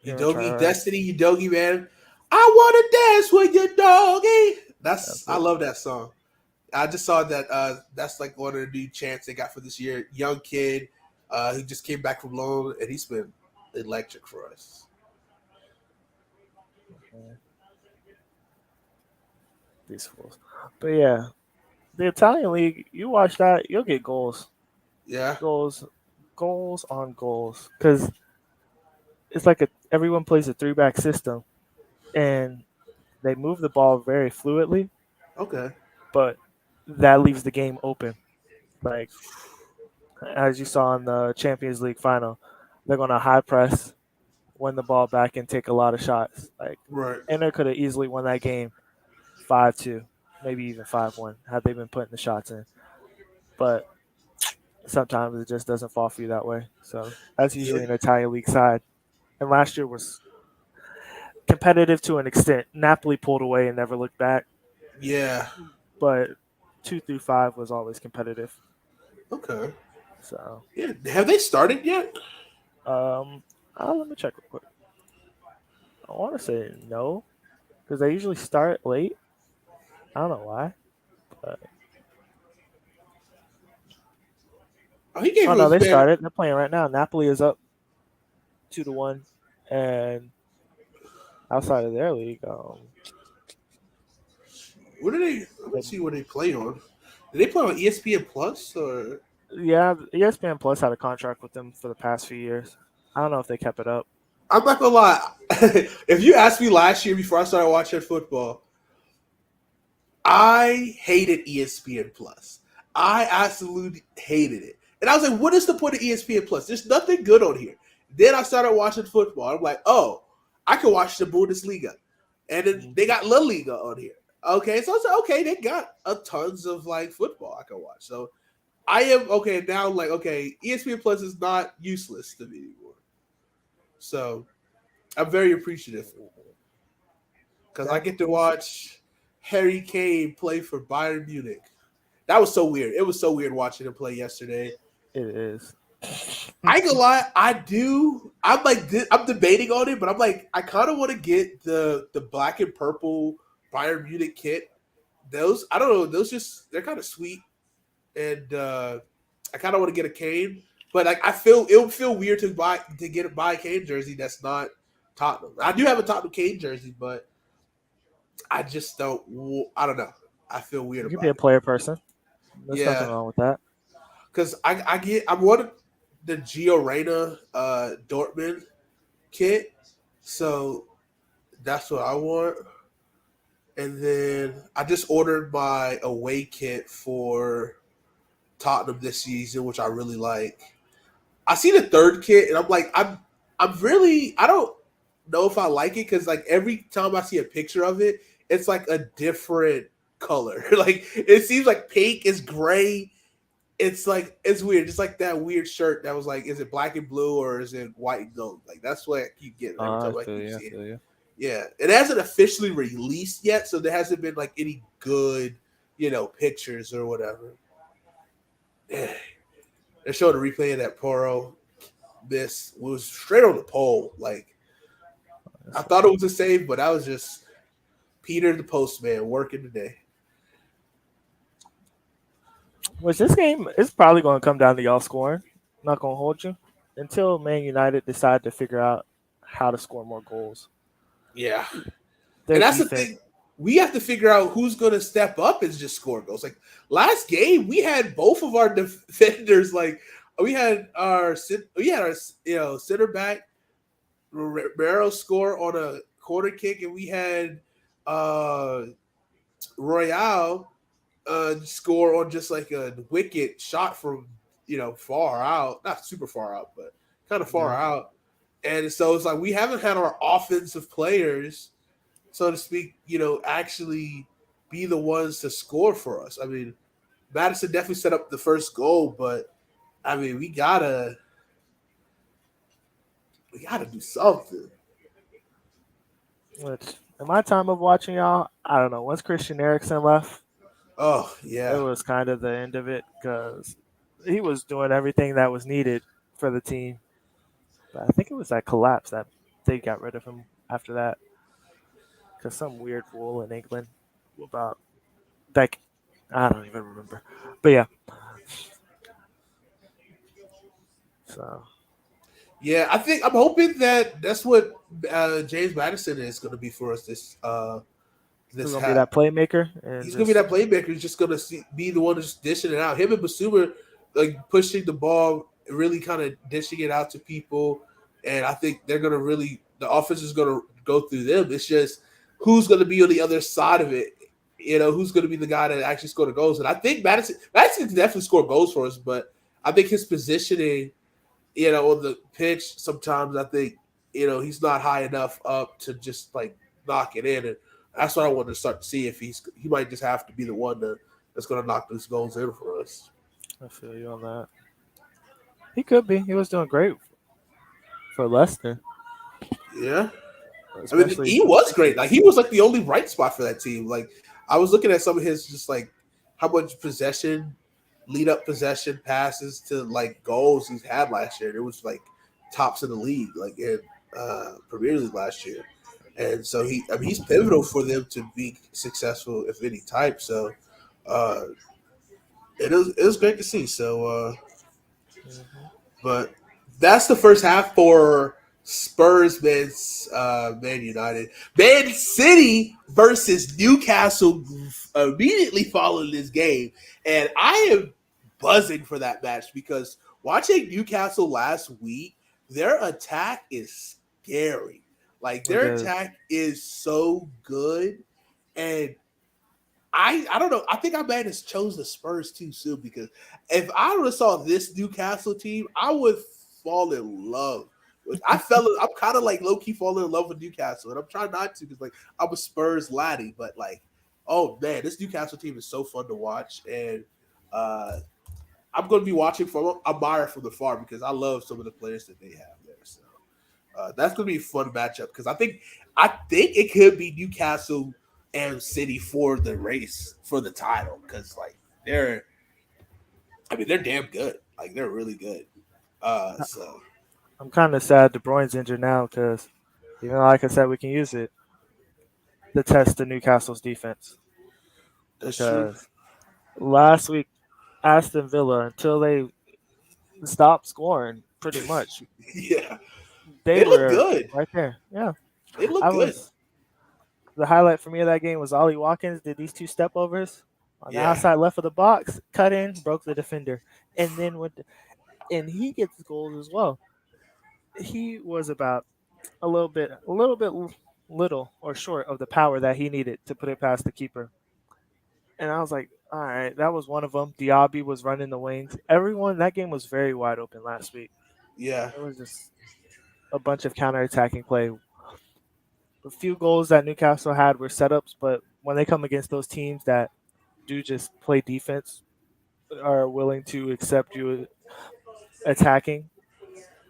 Udogi Destiny, Udogi man. I wanna dance with your doggy. I love that song. I just saw that that's like one of the new chants they got for this year. Young kid who just came back from loan and he's been electric for us. These fools. But yeah, the Italian league, you watch that, you'll get goals. Yeah. Goals on goals. Because it's like everyone plays a 3-back system, and they move the ball very fluidly. Okay. But that leaves the game open. Like, as you saw in the Champions League final, they're going to high press, win the ball back, and take a lot of shots. Like, Right. Inter could have easily won that game 5-2, maybe even 5-1 had they been putting the shots in. But sometimes it just doesn't fall for you that way. So that's usually an Italian league side. And last year was competitive to an extent. Napoli pulled away and never looked back. Yeah. But 2 through 5 was always competitive. Okay. So yeah, have they started yet? let me check real quick. I want to say no, because they usually start late. I don't know why. But... no, they started. They're playing right now. Napoli is up 2-1, and outside of their league, what do they? Let me see what they play on. Did they play on ESPN Plus or? Yeah, ESPN Plus had a contract with them for the past few years. I don't know if they kept it up. I'm not gonna lie. If you asked me last year before I started watching football, I hated ESPN Plus. I absolutely hated it. And I was like, what is the point of ESPN Plus? There's nothing good on here. Then I started watching football. I'm like, oh, I can watch the Bundesliga. And then they got La Liga on here. Okay, so I was like, okay, they got a tons of like football I can watch. So I am okay now. Like, okay, ESPN Plus is not useless to me anymore. So I'm very appreciative because I get to watch Harry Kane play for Bayern Munich. That was so weird. It was so weird watching him play yesterday. It is. I ain't gonna lie, I do. I'm debating on it, but I'm like, I kind of want to get the black and purple Bayern Munich kit. Those, I don't know, they're kind of sweet, and I kind of want to get a Kane, but like it would feel weird to get a Kane jersey that's not Tottenham. I do have a Tottenham Kane jersey, but I just don't. I don't know. I feel weird. You can be a player person. There's Yeah. nothing wrong with that. Because I'm one of the Gio Reyna Dortmund kit, so that's what I want. And then I just ordered my away kit for Tottenham this season, which I really like. I see the third kit, and I'm like, I don't know if I like it because like every time I see a picture of it, it's like a different color. Like it seems like pink is gray. It's like it's weird. It's like that weird shirt that was like, is it black and blue or is it white and gold? Like that's what I keep getting every time I keep seeing it. Yeah, it hasn't officially released yet, so there hasn't been like any good, pictures or whatever. They're showing a replay of that Poro. This was straight on the pole. Like I thought it was a save, but I was just Peter the postman working today. Which this game is probably going to come down to y'all scoring. Not going to hold you until Man United decide to figure out how to score more goals. Yeah, and that's the thing. We have to figure out who's going to step up and just score goals. Like last game, we had both of our defenders. Like we had our center back Romero score on a corner kick, and we had Royale score on just like a wicked shot from far out, not super far out, but kind of far Yeah. out. And so it's like we haven't had our offensive players, so to speak, actually be the ones to score for us. I mean, Madison definitely set up the first goal, but I mean, we gotta do something. Which in my time of watching y'all, I don't know. Once Christian Eriksen left, Oh it yeah, was kind of the end of it because he was doing everything that was needed for the team. But I think it was that collapse that they got rid of him after that because some weird rule in England about like I don't even remember. But yeah, so yeah. I'm hoping that that's what James Madison is going to be for us this we're this gonna be half. that playmaker and He's gonna be just that playmaker. He's just gonna be the one just dishing it out. Him and Basuma, like pushing the ball, really kind of dishing it out to people. And I think they're gonna really the offense is gonna go through them. It's just who's gonna be on the other side of it. Who's gonna be the guy that actually scored the goals. And I think Madison can definitely score goals for us, but I think his positioning, on the pitch sometimes I think, he's not high enough up to just like knock it in. And that's what I want to start to see if he might just have to be the one that's going to knock those goals in for us. I feel you on that. He could be. He was doing great for Leicester, Yeah. I mean, especially he was great. Like he was like the only bright spot for that team. Like I was looking at some of his just like how much possession, lead up possession passes to like goals he's had last year. It was like tops in the league, like in Premier League last year. And so he's pivotal for them to be successful of any type. So uh, it was great to see. So, Mhm. but that's the first half for Spurs Man United. Man City versus Newcastle immediately following this game. And I am buzzing for that match because watching Newcastle last week, their attack is scary. Like It their is. attack is so good. And I don't know. I think I might have chose the Spurs too soon because if I would have saw this Newcastle team, I would fall in love. I'm kind of like low key falling in love with Newcastle, and I'm trying not to because like I'm a Spurs laddie, but like, oh man, this Newcastle team is so fun to watch, and uh, I'm going to be watching from admire from the far because I love some of the players that they have there. So that's going to be a fun matchup because I think it could be Newcastle and City for the race for the title because like they're damn good. Like they're really good. So I'm kind of sad De Bruyne's injured now because, like I said, we can use it to test the Newcastle's defense that's true. because last week Aston Villa until they stopped scoring pretty much Yeah, they they look were good. right there. Yeah, They look I good. was the highlight for me of that game was Ollie Watkins did these two step overs on the Yeah, outside left of the box, cut in, broke the defender, and then and he gets goals as well. He was about little or short of the power that he needed to put it past the keeper. And I was like, all right, that was one of them. Diaby was running the wings. Everyone, that game was very wide open last week. yeah, It was just a bunch of counterattacking play. A few goals that Newcastle had were setups, but when they come against those teams that do just play defense, are willing to accept you attacking,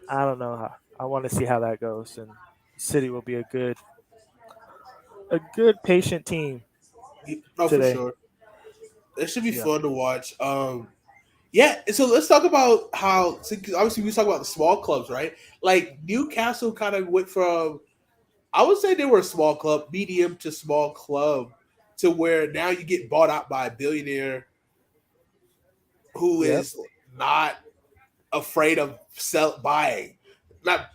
I don't know. I want to see how that goes. And City will be a good patient team no, for today. sure. It should be Yeah. fun to watch. Yeah, so let's talk about how. So obviously, we talk about the small clubs, right? Like Newcastle kind of went from, I would say they were a small club, medium to small club, to where now you get bought out by a billionaire who Yep. is not afraid of buying. Not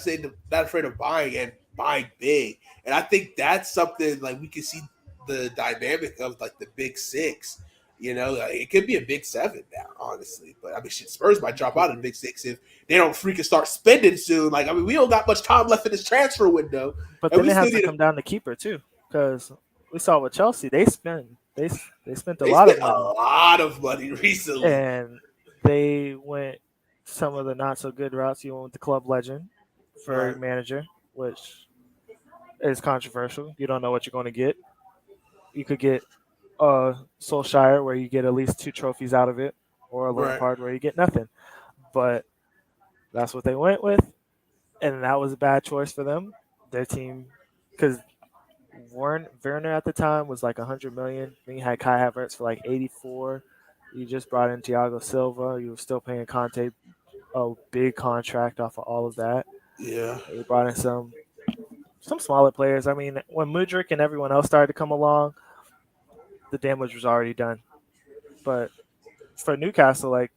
saying not afraid of buying and buying big. And I think that's something like we can see the dynamic of like the big six. Like, it could be a big seven now, honestly. But I mean, shit, Spurs might drop out of the big six if they don't freaking start spending soon. Like, I mean, we don't got much time left in this transfer window, But and then we it still has to need to. come down to keeper too, because we saw with Chelsea they spent a They lot of spent a money lot of money recently. and they went some of the not so good routes. You went with the club legend for Right. a manager, which is controversial. You don't know what you're going to get. You could get Solskjaer, where you get at least 2 trophies out of it, or a Right. Lampard, where you get nothing. But that's what they went with, and that was a bad choice for them. Their team, because Werner at the time was like 100 million. Then you had Kai Havertz for like 84. You just brought in Thiago Silva. You were still paying Conte a big contract off of all of that. Yeah. You brought in some smaller players. I mean, when Mudryk and everyone else started to come along, the damage was already done. But for Newcastle, like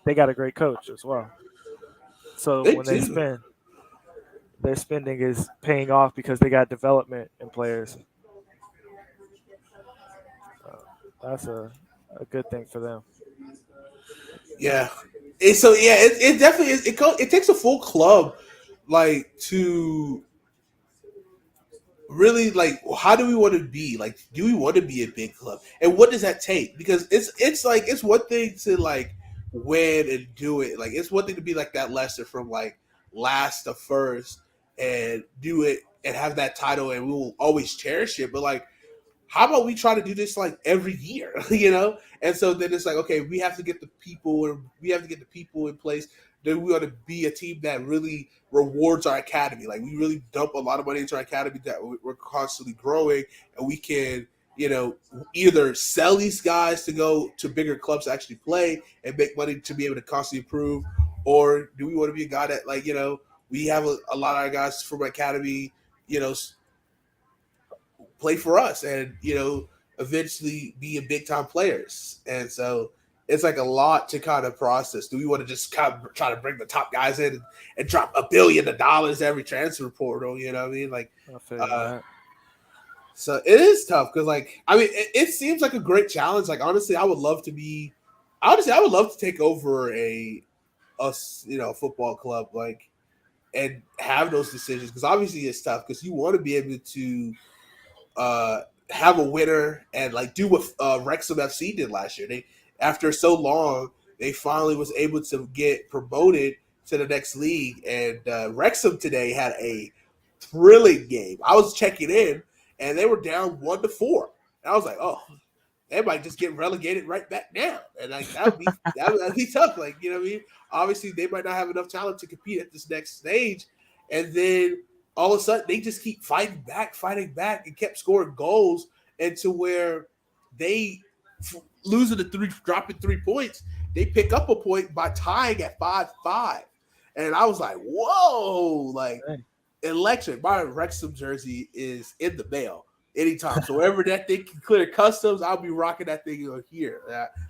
they got a great coach as well. So They when they do. spend, their spending is paying off because they got development in players. Uh, that's a good thing for them. Yeah. So yeah, it definitely is. It takes a full club like to really like how do we want to be, like do we want to be a big club, and what does that take? Because it's like it's one thing to like win and do it, like it's one thing to be like that Leicester from like last to first and do it and have that title and we will always cherish it, but like how about we try to do this like every year, you know? And so then it's like, okay, we have to get the people, and we have to get the people in place. Then we ought to be a team that really rewards our academy. Like we really dump a lot of money into our academy that we're constantly growing, and we can, you know, either sell these guys to go to bigger clubs to actually play and make money to be able to constantly improve, or do we want to be a guy that like, you know, we have a lot of our guys from academy, you know, play for us and you know eventually be big time players. And so it's like a lot to kind of process. Do we want to just kind of try to bring the top guys in and drop $1 billion every transfer portal, you know what I mean? Like I feel you on uh that. so it is tough because like I mean it seems like a great challenge. Like honestly I would love to take over a you know football club like and have those decisions, because obviously it's tough because you want to be able to uh, have a winner and like do what Wrexham FC did last year. They after so long they finally was able to get promoted to the next league, and Wrexham today had a thrilling game. I was checking in and they were down 1-4. And I was like, oh, they might just get relegated right back now, and like that'd be tough. Like you know what I mean? Obviously, they might not have enough talent to compete at this next stage, and then all of a sudden they just keep fighting back, and kept scoring goals, and to where they losing dropping 3 points, they pick up a point by tying at 5-5, and I was like, whoa, like Hey, electric. My Wrexham jersey is in the mail anytime. So wherever that thing can clear customs, I'll be rocking that thing on here.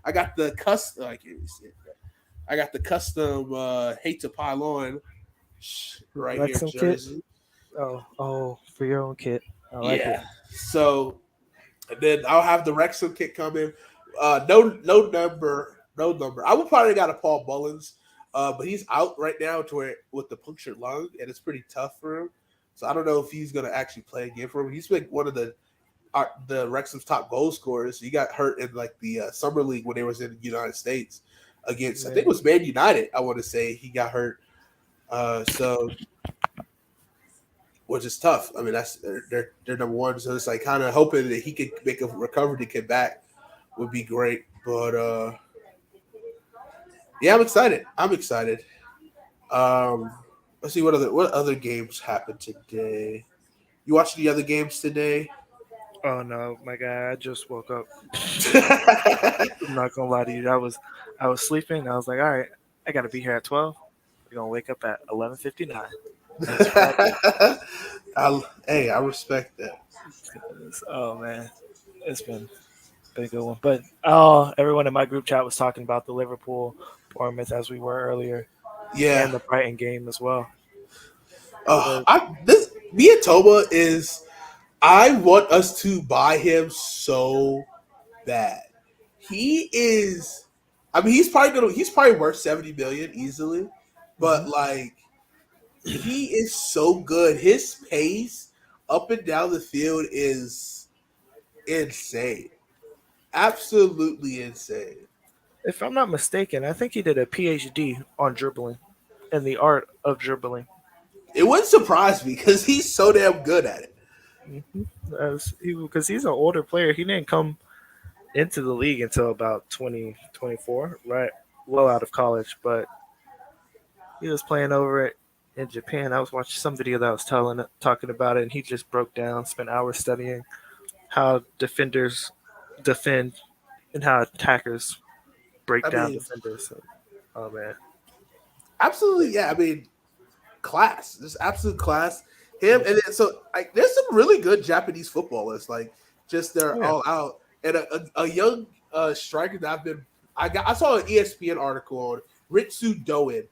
I got the custom. I can't even see it. I got the custom hate to pile on right here Wrexham kit. jersey. Oh, for your own kit. I like it. Yeah. So and then I'll have the Wrexham kit coming. No number, no number. I would probably got a Paul Mullins, but he's out right now to where with the punctured lung, and it's pretty tough for him. So I don't know if he's gonna actually play again for him. He's been one of the Wrexham's top goal scorers. He got hurt in like the summer league when they was in the United States against I think it Yeah. was Man United. I want to say he got hurt. So which is tough. I mean that's they're number one. So it's like kind of hoping that he could make a recovery to get back would be great. But yeah, I'm excited. I'm excited. Um, let's see what other games happened today. You watched the other games today? Oh no, my guy! I just woke up. I'm not gonna lie to you. I was sleeping. I was like, all right, I gotta be here at 12. We're gonna wake up at 11:59. That's what I did. Hey, I respect that. Oh man, it's been a good one. But everyone in my group chat was talking about the Liverpool Bournemouth as we were earlier, Yeah. and the Brighton game as well. The This Miatoba is. I want us to buy him so bad. He is. I mean, he's probably worth 70 million easily, but Mhm. like he is so good. His pace up and down the field is insane. Absolutely insane. If I'm not mistaken, I think he did a PhD on dribbling and the art of dribbling. It wouldn't surprise me because he's so damn good at it. Because he's an older player. He didn't come into the league until about 2024, right? Well out of college, but he was playing over it in Japan. I was watching some video that was talking about it, and he just broke down, spent hours studying how defenders defend and how attackers break I down mean, defenders. Oh man, absolutely, yeah. I mean, class, just absolute class. Him and then, so like, there's some really good Japanese footballers. Like, just they're yeah. all out. And a young striker that I saw an ESPN article on Ritsu Doen.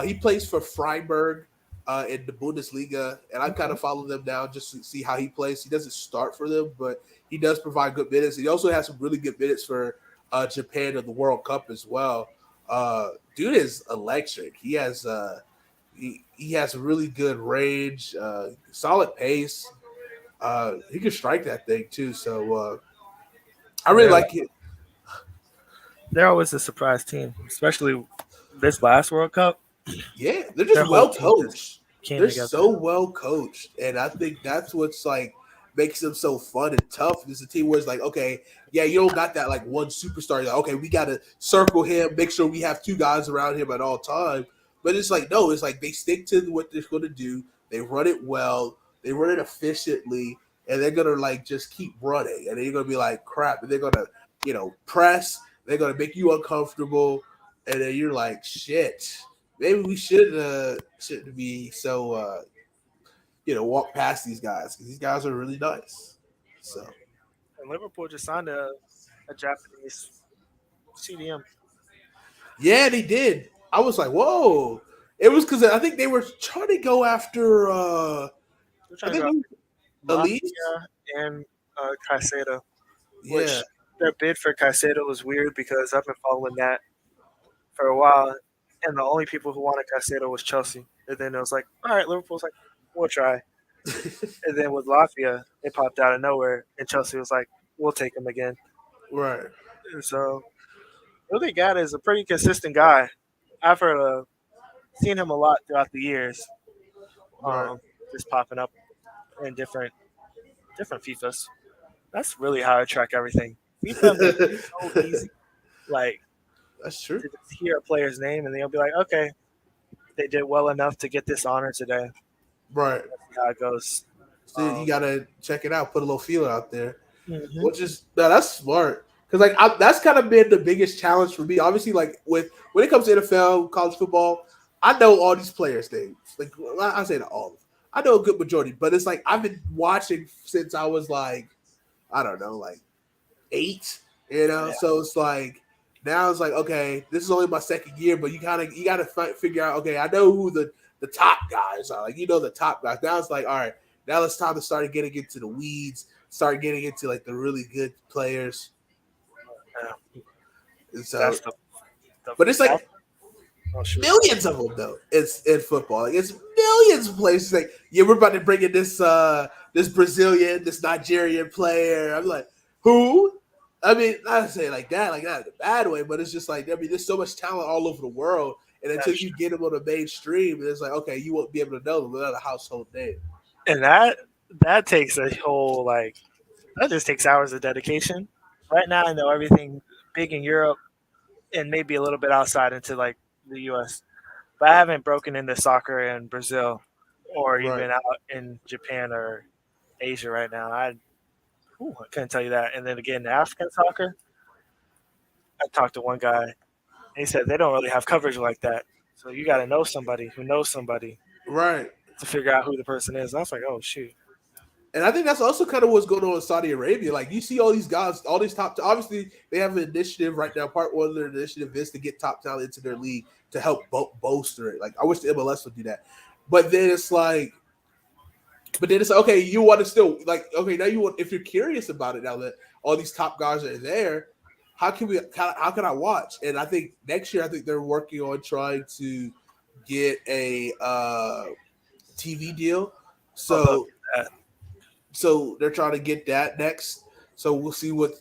He plays for Freiburg in the Bundesliga, and I kind Okay. of follow them now just to see how he plays. He doesn't start for them, but he does provide good minutes. He also has some really good minutes for Japan in the World Cup as well. Dude is electric. He has really good range, solid pace. He can strike that thing too. So I really They're like it. they're always a surprise team, especially this last World Cup. Yeah, they're Their just whole well team just coached. came They're together. so well coached, and I think that's what's like makes them so fun and tough. It's a team where it's like, okay, yeah, you don't got that like one superstar. You're like, okay, we got to circle him, make sure we have two guys around him at all time. But it's like no, it's like they stick to what they're going to do. They run it well. They run it efficiently, and they're gonna like just keep running. And then you're gonna be like, crap. And they're gonna, press. They're gonna make you uncomfortable, and then you're like, shit. Maybe we shouldn't be so walk past these guys because these guys are really nice. So And Liverpool just signed a Japanese CDM. yeah, they did. I was like, whoa. It was because I think they were trying to go after. They're I trying to think go Elise. Mafia and Caicedo, Yeah, which their bid for Caicedo was weird because I've been following that for a while, and the only people who wanted Caicedo was Chelsea. And then it was like, all right, Liverpool's like, we'll try. And then with Lafia, it popped out of nowhere, and Chelsea was like, we'll take him again. right, And so what they got is a pretty consistent guy. I've seen him a lot throughout the years, right. just popping up in different FIFAs. That's really how I track everything. FIFA makes it so easy. Like That's true. to just hear a player's name and they'll be like, okay, they did well enough to get this honor today. Right. See how it goes. So you gotta check it out. Put a little feeler out there. Mhm. Which is no, that's smart because that's kind of been the biggest challenge for me. Obviously, like when it comes to NFL, college football, I know all these players' names. Like I say not all of them. I know a good majority, but it's like I've been watching since I was like I don't know, like 8. Yeah. So it's like now it's like okay, this is only my second year, but you gotta figure out okay, I know who the top guys are. Like the top guys. Now it's like all right, now it's time to start getting into the weeds start getting into like the really good players. Yeah. And so, That's the but it's like oh, shoot. millions of them though. It's in football. Like, it's millions of places. Like yeah, we're about to bring in this Brazilian, this Nigerian player. I'm like, who? I mean, not to say like that in a bad way, but it's just like I mean, there's so much talent all over the world, and until That's you true. get them on the mainstream, it's like okay, you won't be able to know them. They're not a household name. And that takes a whole that just takes hours of dedication. Right now I know everything big in Europe and maybe a little bit outside into like the US. But I haven't broken into soccer in Brazil or Right. even out in Japan or Asia right now. I couldn't tell you that. And then again, African soccer, I talked to one guy. And he said they don't really have coverage like that. So you got to know somebody who knows somebody Right. to figure out who the person is. I was like, oh shoot. And I think that's also kind of what's going on in Saudi Arabia. Like you see all these guys, all these top. Obviously, they have an initiative right now. Part one of their initiative is to get top talent into their league to help bolster it. Like I wish the MLS would do that, but then it's like, okay, you want to still like okay now you want if you're curious about it now that all these top guys are there, how can I watch? And I think next year I think they're working on trying to get a TV deal. I'd love So that. so they're trying to get that next. So we'll see what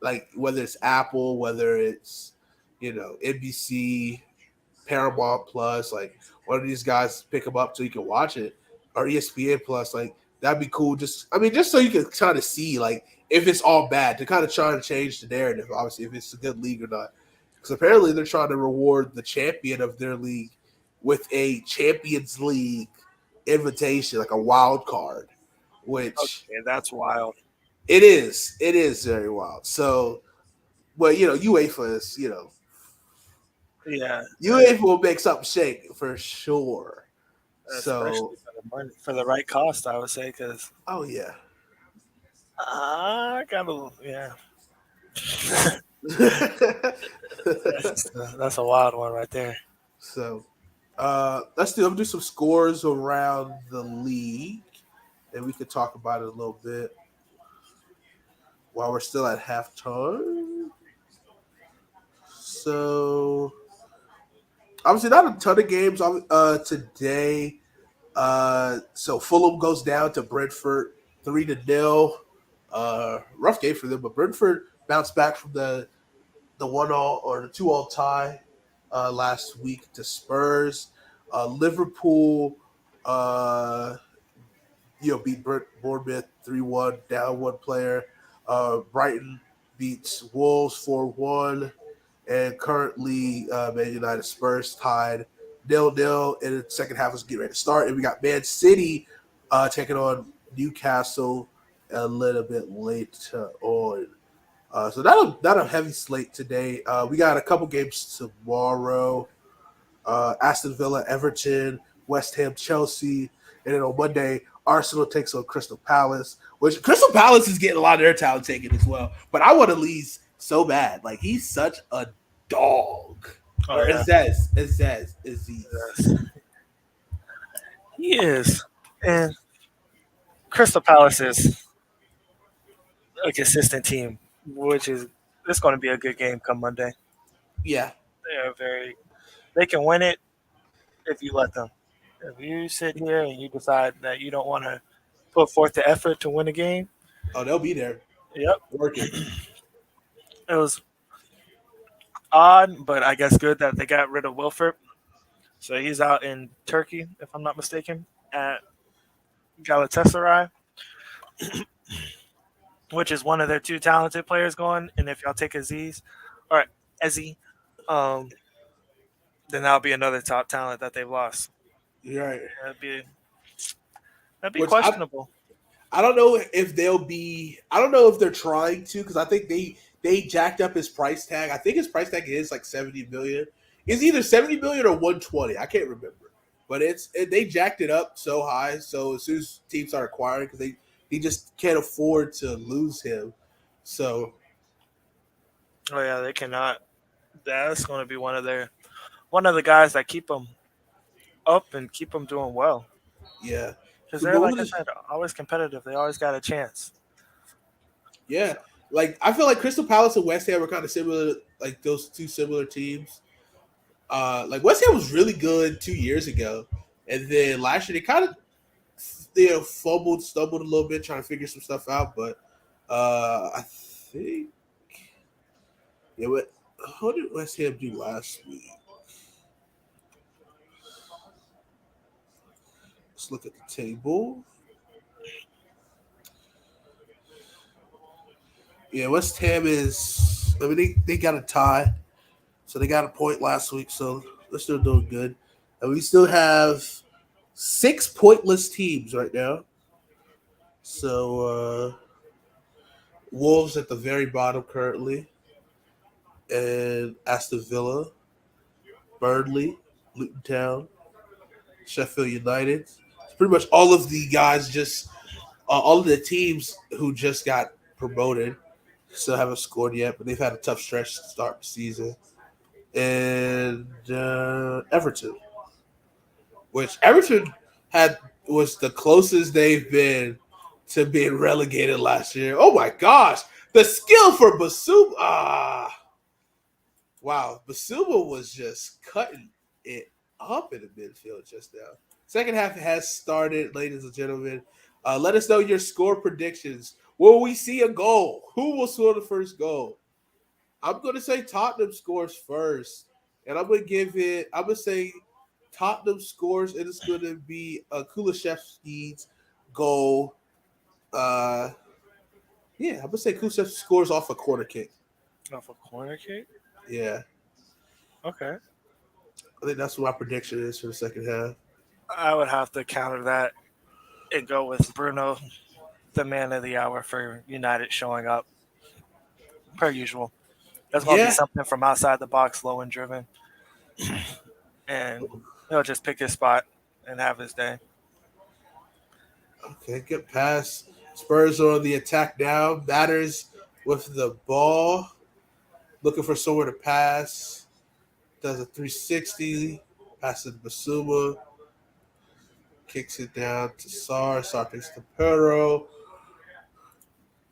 like whether it's Apple, whether it's NBC, Paramount Plus, like one of these guys pick them up so you can watch it, or ESPN Plus, like that'd be cool. Just so you can kind of see like if it's all bad to kind of try to change the narrative. Obviously, if it's a good league or not, because apparently they're trying to reward the champion of their league with a Champions League invitation, like a wild card, which Okay, that's wild. it is very wild. So, but UEFA is Yeah, UEFA will make something shake for sure. especially So, for the money, for the right cost, I would say, because oh yeah. I gotta, yeah, that's a wild one right there. So, let's do some scores around the league, and we could talk about it a little bit while we're still at halftime. So, obviously, not a ton of games today. So Fulham goes down to Brentford 3-0. Rough game for them, but Brentford bounced back from the 1-1 or the 2-1 tie last week to Spurs. Liverpool, uh, beat Bournemouth 3-1, down one player. Brighton beats Wolves 4-1, and currently Man United Spurs tied 0-0, and the second half is getting ready to start. And we got Man City taking on Newcastle a little bit later on. So not a heavy slate today. We got a couple games tomorrow. Aston Villa, Everton, West Ham, Chelsea, and then on Monday, Arsenal takes on Crystal Palace, which Crystal Palace is getting a lot of their talent taken as well. But I want to Leeds so bad. Like he's such a dog. Oh Or yeah, Aziz. yes, he is. And Crystal Palace is a consistent team, which is it's going to be a good game come Monday. Yeah. They are very. They can win it if you let them. If you sit here and you decide that you don't want to put forth the effort to win a game, Oh, they'll be there yep, working. it was odd, but I guess good that they got rid of Wilford. So he's out in Turkey, if I'm not mistaken, at Galatasaray, which is one of their two talented players going. And if y'all take Aziz or Ezi, um, then that'll be another top talent that they've lost. You're right. That'd be that'd be Which questionable. I don't know if they'll be. I don't know if they're trying to because I think they jacked up his price tag. I think his price tag is like 70 million. It's either 70 million or 120. I can't remember, but they jacked it up so high. So as soon as teams start acquiring, because they just can't afford to lose him. So Oh yeah, they cannot. That's going to be one of the guys that keep them up and keep them doing well yeah, because so, they're but like what I is said, always competitive. They always got a chance. yeah. So, Like I feel like Crystal Palace and West Ham are kind of similar, like those two similar teams. Like West Ham was really good 2 years ago, and then last year they kind of fumbled, stumbled a little bit trying to figure some stuff out. But I think what how did West Ham do last week? Let's look at the table. Yeah, West Ham is. I mean, they got a tie, so they got a point last week. So they're still doing good, and we still have 6 pointless teams right now. So Wolves at the very bottom currently, and Aston Villa, Burnley, Luton Town, Sheffield United. It's pretty much all of the guys all of the teams who just got promoted still haven't scored yet, but they've had a tough stretch to start the season. And Everton, which Everton had was the closest they've been to being relegated last year. Oh my gosh, the skill for Basuma! Wow, Basuma was just cutting it up in the midfield just now. Second half has started, ladies and gentlemen. Let us know your score predictions. Will we see a goal? Who will score the first goal? I'm going to say Tottenham scores first. And I'm going to say Tottenham scores, and it's going to be Kulishevsky's goal. Yeah, I'm going to say Kulishevsky scores off a corner kick. Off a corner kick? Yeah. Okay. I think that's what my prediction is for the second half. I would have to counter that and go with Bruno, the man of the hour for United, showing up per usual. That's going to be something from outside the box, low and driven. And he'll just pick his spot and have his day. Okay, good pass. Spurs are on the attack now. Matters with the ball. Looking for somewhere to pass. Does a 360. Passes to Basuma. Kicks it down to Sar. Sar picks to Perro.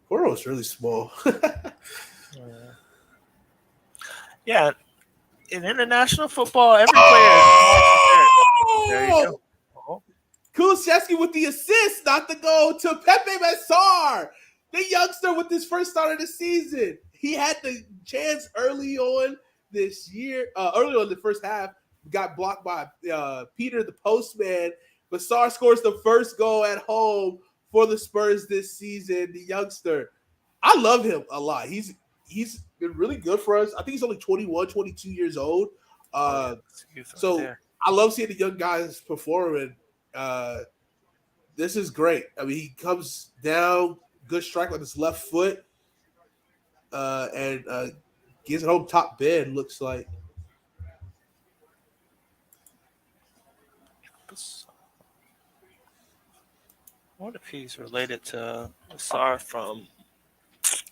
Perro is really small. Yeah. In international football, every player is small. There you go. Kulusevski with the assist, not the goal, to Pepe Massar, the youngster with his first start of the season. He had the chance early on this year, early on the first half, got blocked by Peter the postman. Massar scores the first goal at home for the Spurs this season, the youngster. I love him a lot. He's been really good for us. I think he's only 21, 22 years old. So I love seeing the young guys performing. This is great. I mean, he comes down, good strike with his left foot, and gives it home top bid, looks like. I wonder if he's related to Sar from.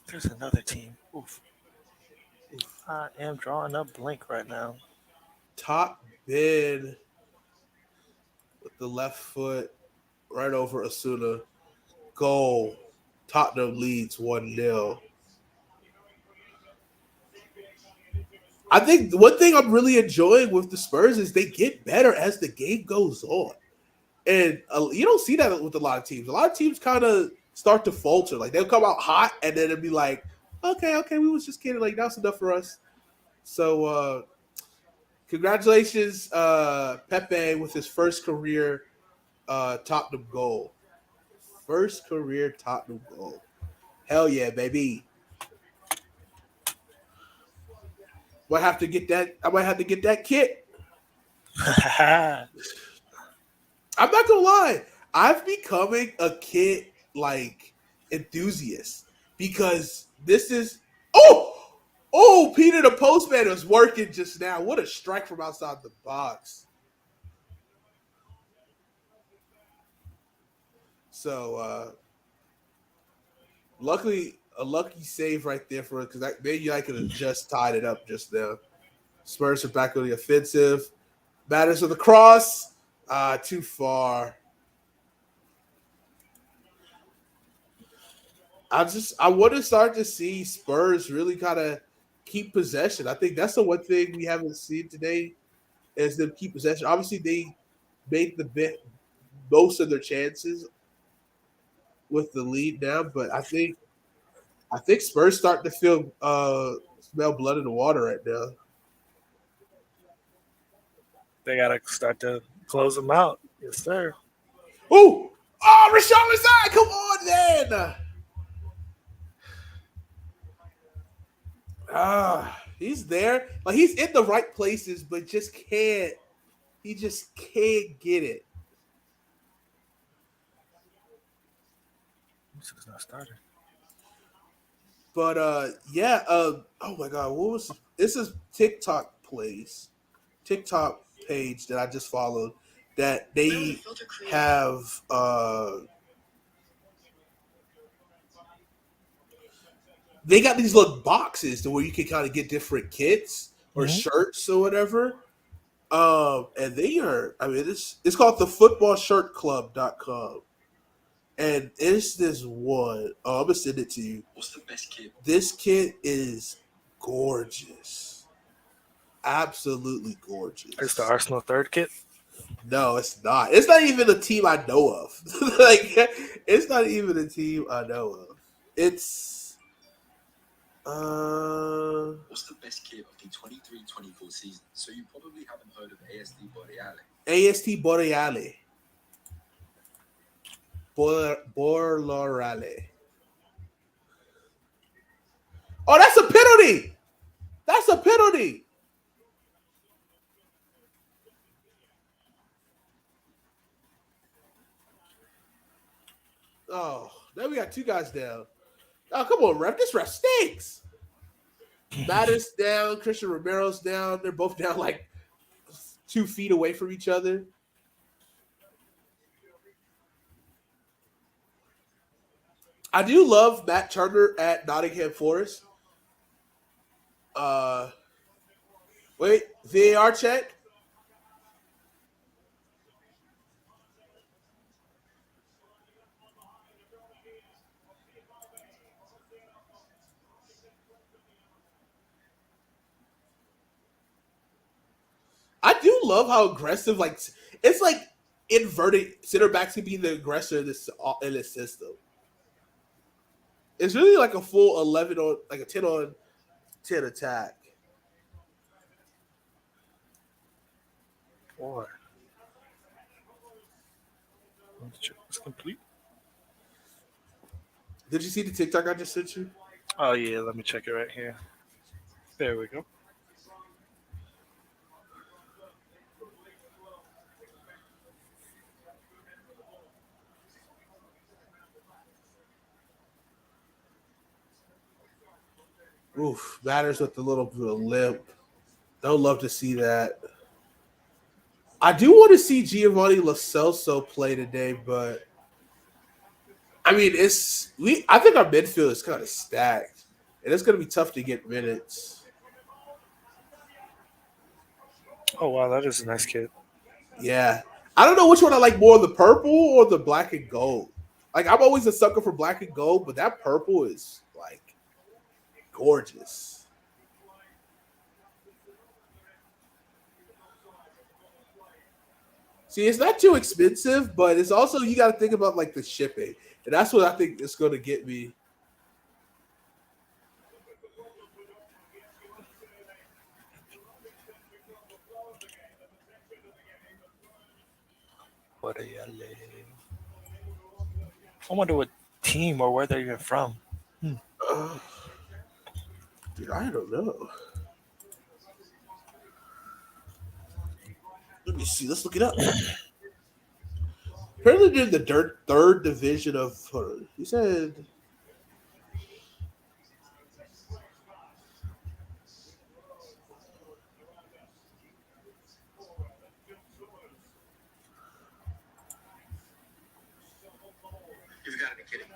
There's another team. Oof. I am drawing a blank right now. Top bid with the left foot right over Asuna. Goal. Tottenham leads 1-0. I think one thing I'm really enjoying with the Spurs is they get better as the game goes on. And you don't see that with a lot of teams. A lot of teams kind of start to falter. Like, they'll come out hot, and then it'll be like, okay, we was just kidding. Like, that's enough for us. So, congratulations, Pepe, with his first career Tottenham goal. First career Tottenham goal. Hell yeah, baby. I might have to get that kit. I'm not gonna lie. I'm becoming a kit like enthusiast because this is Peter the postman was working just now. What a strike from outside the box. So luckily a lucky save right there for it, because maybe I could have just tied it up just now. Spurs are back on the offensive. Matters with the cross. Too far. I want to start to see Spurs really kind of keep possession. I think that's the one thing we haven't seen today is them keep possession. Obviously, they made most of their chances with the lead now, but I think Spurs starting to smell blood in the water right now. They gotta start to close them out. Yes, sir. Oh, Rashawn Lazard, come on, then. He's there. Like, he's in the right places, but he just can't get it. Music's not started. But oh my God, what was this? Is TikTok page that I just followed that they have they got these little boxes to where you can kind of get different kits or shirts or whatever. And they are, I mean, it's called the footballshirtclub.com. And it's this one. Oh, I'm gonna send it to you. What's the best kit? This kit is gorgeous. Absolutely gorgeous. It's the Arsenal third kit? No, it's not. It's not even a team I know of. Like, it's not even a team I know of. It's What's the best kit of the 23-24 season? So you probably haven't heard of ASD Boreale. AST Boreale. Borlorale. Oh, that's a penalty. That's a penalty. Oh, now we got two guys down. Oh, come on, ref. This ref stinks. Matters down. Christian Romero's down. They're both down like 2 feet away from each other. I do love Matt Turner at Nottingham Forest. Wait, VAR check. I do love how aggressive, like it's like inverted center backs can be the aggressor in this system. It's really like a full 11 on, like a 10 on 10 attack. Boy. It's complete. Did you see the TikTok I just sent you? Oh yeah, let me check it right here. There we go. Oof, matters with the little bit of limp. Don't love to see that. I do want to see Giovanni Lo Celso play today, but I mean, I think our midfield is kind of stacked, and it's going to be tough to get minutes. Oh wow, that is a nice kit. Yeah, I don't know which one I like more, the purple or the black and gold. Like I'm always a sucker for black and gold, but that purple is like gorgeous. See, it's not too expensive, but it's also you got to think about like the shipping, and that's what I think is going to get me. What a yale. I wonder what team or where they're even from. Dude, I don't know. Let me see. Let's look it up. Apparently, they're in the third division of. He said. You've got to be kidding.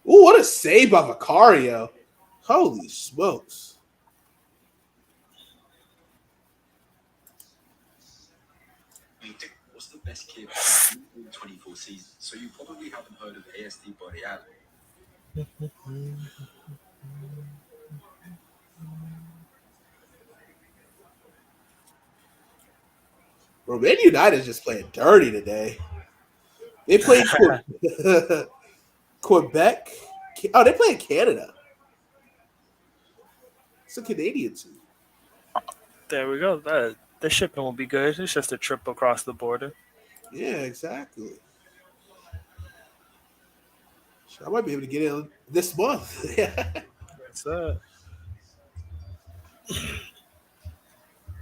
Ooh, what a save by Vicario. Holy smokes. What's the best kit of the 24 season? So you probably haven't heard of ASD Boreale. Bro, Man United is just playing dirty today. They played Quebec. Oh, they play in Canada. It's a Canadian team. There we go. The shipping will be good. It's just a trip across the border. Yeah, exactly. I might be able to get in this month. That's it.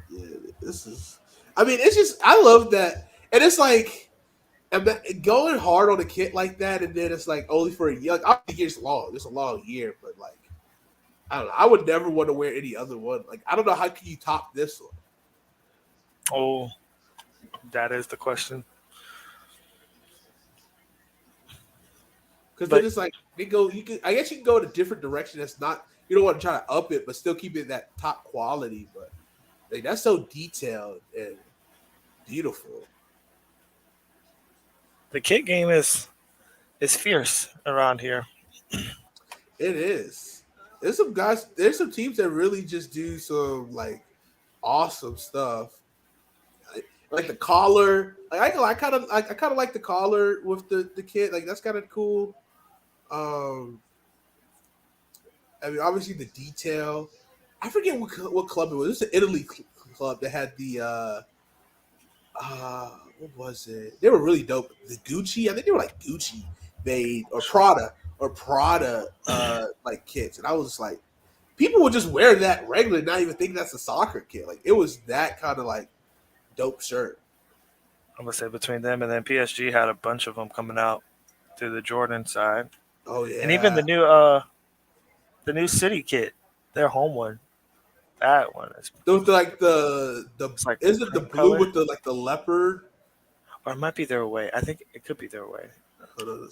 Yeah, this is. I mean, it's just I love that, and it's like going hard on a kit like that, and then it's like only for a year. Like, obviously, it's long. It's a long year, but like I don't know. I would never want to wear any other one. Like I don't know how can you top this one. Oh, that is the question. Because they're just like they go. You can. I guess you can go in a different direction. That's not. You don't want to try to up it, but still keep it that top quality. But like, that's so detailed and beautiful. The kit game is fierce around here. It is. There's some guys. There's some teams that really just do some like awesome stuff. Like the collar. Like I kind of like the collar with the kid. Like that's kind of cool. Um, I mean, obviously the detail. I forget what club it was. It was an Italy club that had the what was it? They were really dope. The Gucci, I think they were like Gucci made or Prada like kits, and I was just like, people would just wear that regularly, not even think that's a soccer kit. Like it was that kind of like dope shirt. I'm gonna say between them and then PSG had a bunch of them coming out through the Jordan side, Oh and even yeah, the new City kit, their home one, that one is those like the it's like the is it the cream blue color, with the like the leopard? or it might be their away. I think it could be their away. Hold on,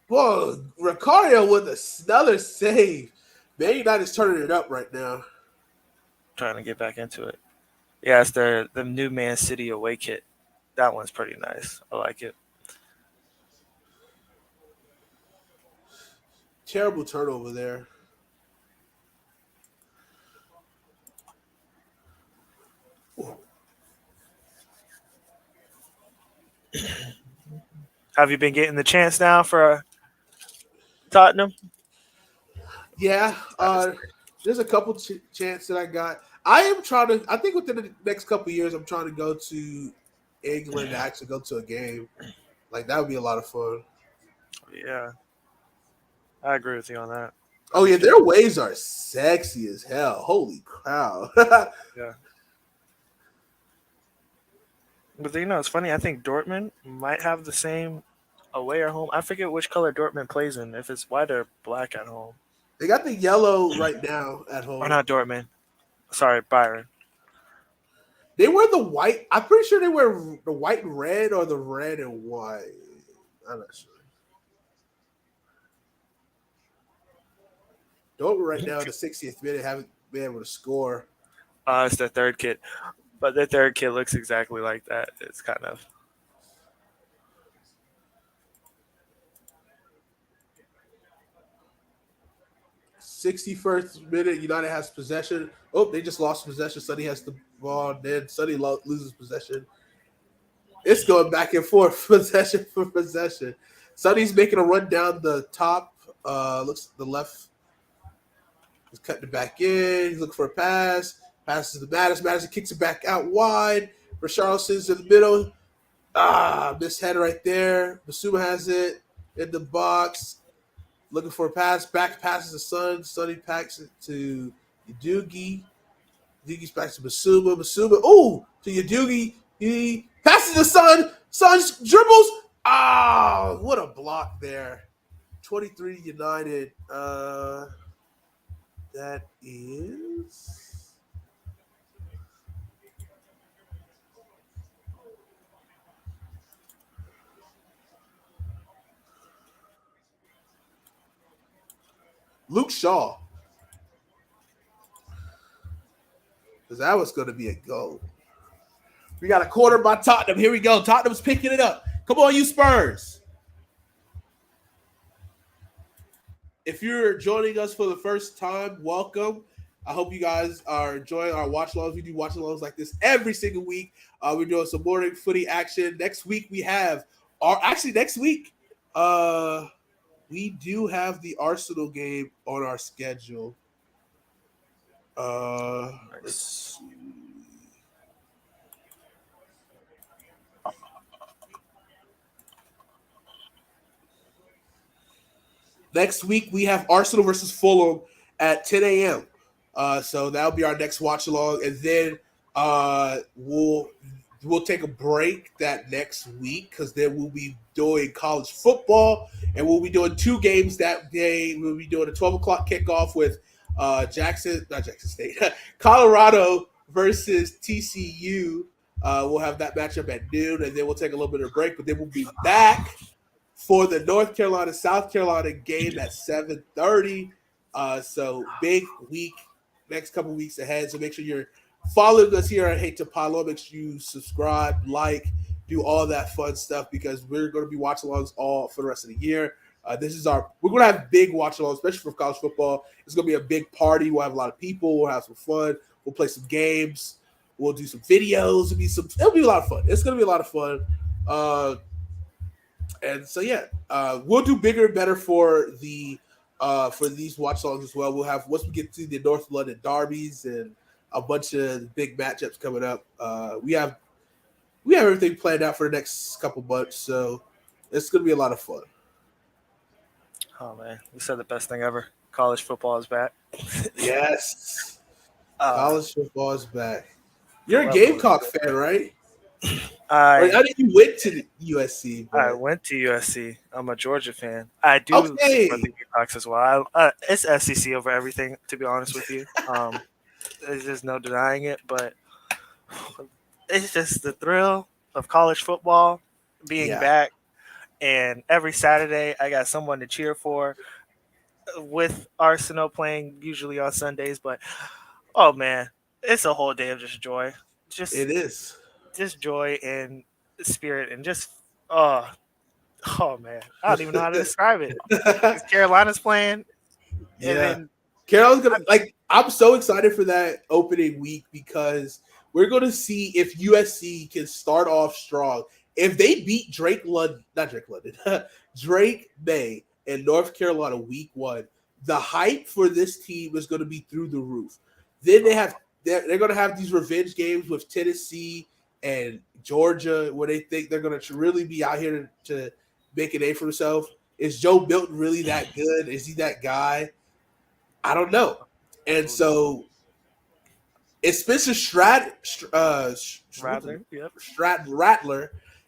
whoa, Ricario with another save. Man United's turning it up right now. Trying to get back into it. Yeah, it's the new Man City away kit. That one's pretty nice. I like it. Terrible turnover there. Have you been getting the chance now for Tottenham? Yeah, there's a couple chance that I got. I am trying to. I think within the next couple years, I'm trying to go to England to actually go to a game. Like that would be a lot of fun. Yeah, I agree with you on that. Oh yeah, their waves are sexy as hell. Holy cow! Yeah. But it's funny. I think Dortmund might have the same away or home. I forget which color Dortmund plays in. If it's white or black at home. They got the yellow right now at home. Or not Dortmund. Sorry, Byron. They wear the white. I'm pretty sure they wear the white and red or the red and white. I'm not sure. Dortmund right now in the 60th minute haven't been able to score. It's their third kit. But their third kit looks exactly like that. It's kind of 61st minute, United has possession. Oh, they just lost possession. Sonny has the ball. Then Sonny loses possession. It's going back and forth, possession for possession. Sonny's making a run down the top. Looks the left. He's cutting it back in. He's looking for a pass. Passes to Madison. Madison kicks it back out wide. Richarlison's in the middle. Missed header right there. Basuma has it in the box. Looking for a pass. Back passes to Son. Sonny packs it to Yudugi. Yudugi's back to Basuma. Basuma. Oh, to Yudugi. He passes to Son. Son dribbles. What a block there. 23 United. That is. Luke Shaw. Because that was going to be a goal. We got a quarter by Tottenham. Here we go. Tottenham's picking it up. Come on, you Spurs. If you're joining us for the first time, welcome. I hope you guys are enjoying our watch alongs. We do watch alongs like this every single week. We're doing some morning footy action. Next week we have we do have the Arsenal game on our schedule. Let's see. Next week we have Arsenal versus Fulham at 10 a.m. So that'll be our next watch along, and then we'll take a break that next week because then we'll be doing college football, and we'll be doing two games that day. We'll be doing a 12 o'clock kickoff with Colorado versus TCU. We'll have that matchup at noon, and then we'll take a little bit of a break, but then we'll be back for the North Carolina South Carolina game at 7:30. So big week, next couple weeks ahead. So make sure you're following us here at Hate to Pile On. Make sure you subscribe, like, do all that fun stuff because we're going to be watch alongs all for the rest of the year. We're going to have big watch alongs, especially for college football. It's going to be a big party. We'll have a lot of people. We'll have some fun. We'll play some games. We'll do some videos. It'll be a lot of fun. It's going to be a lot of fun. And so we'll do bigger and better for these watch alongs as well. We'll have once we get to the North London derbies and a bunch of big matchups coming up. We have everything planned out for the next couple months, so it's going to be a lot of fun. Oh man, you said the best thing ever. College football is back. Yes, college football is back. You're a love Gamecock fan, right? I know you went to the USC. But... I went to USC. I'm a Georgia fan. I do support the Gamecocks as well. It's SEC over everything, to be honest with you. There's just no denying it, but it's just the thrill of college football being back. And every Saturday, I got someone to cheer for. With Arsenal playing usually on Sundays, but oh man, it's a whole day of just joy. It is just joy and spirit, and just oh man, I don't even know how to describe it. Carolina's playing, and then Carol's gonna I'm so excited for that opening week because we're gonna see if USC can start off strong. If they beat Drake May in North Carolina week 1, the hype for this team is going to be through the roof. Then they're going to have these revenge games with Tennessee and Georgia where they think they're going to really be out here to make an name for themselves. Is Joe Milton really that good? Is he that guy? I don't know. And so it's Spencer Rattler.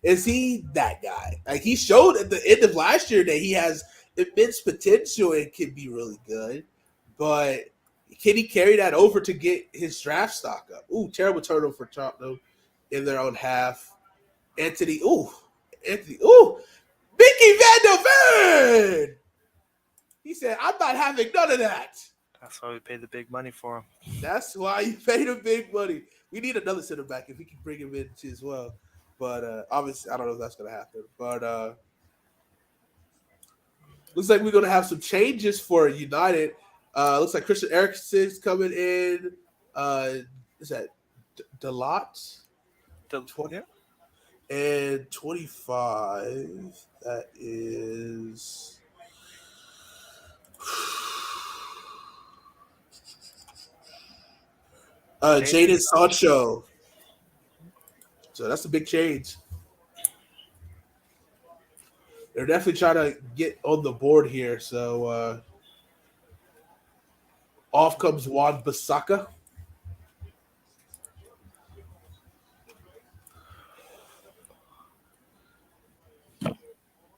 Is he that guy? Like he showed at the end of last year that he has immense potential and can be really good, but can he carry that over to get his draft stock up? Ooh, terrible turnover for Tottenham in their own half. Mickey Van der Ven! He said, I'm not having none of that. That's why we paid the big money for him. That's why you paid him big money. We need another center back if we can bring him in as well. But obviously, I don't know if that's going to happen. But looks like we're going to have some changes for United. Looks like Christian Eriksen's coming in. Is that Delot? 20 and 25. That is Jadon Sancho. So that's a big change. They're definitely trying to get on the board here. So off comes Juan Bissaka.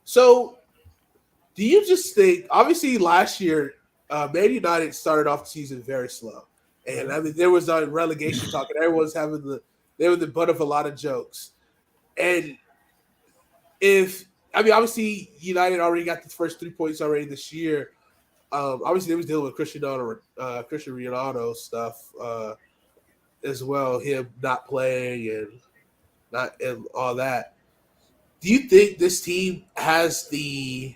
So do you just think, obviously last year, Man United started off the season very slow. And I mean, there was a relegation talk, and everyone's they were the butt of a lot of jokes. And obviously United already got the first 3 points already this year. Obviously they was dealing with Cristiano Ronaldo stuff as well, him not playing and all that. Do you think this team has the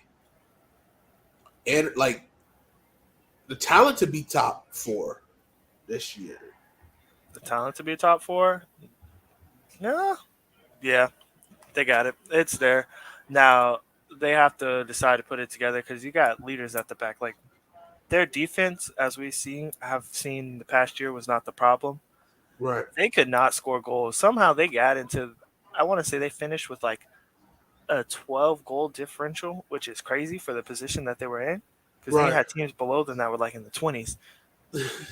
talent to be top 4 this year? The talent to be a top 4? No. Yeah, they got it. It's there. Now, they have to decide to put it together because you got leaders at the back. Like, their defense, as we have seen the past year, was not the problem. Right. They could not score goals. Somehow they got into, I want to say they finished with like a 12-goal differential, which is crazy for the position that they were in. Because you had teams below them that were like in the 20s.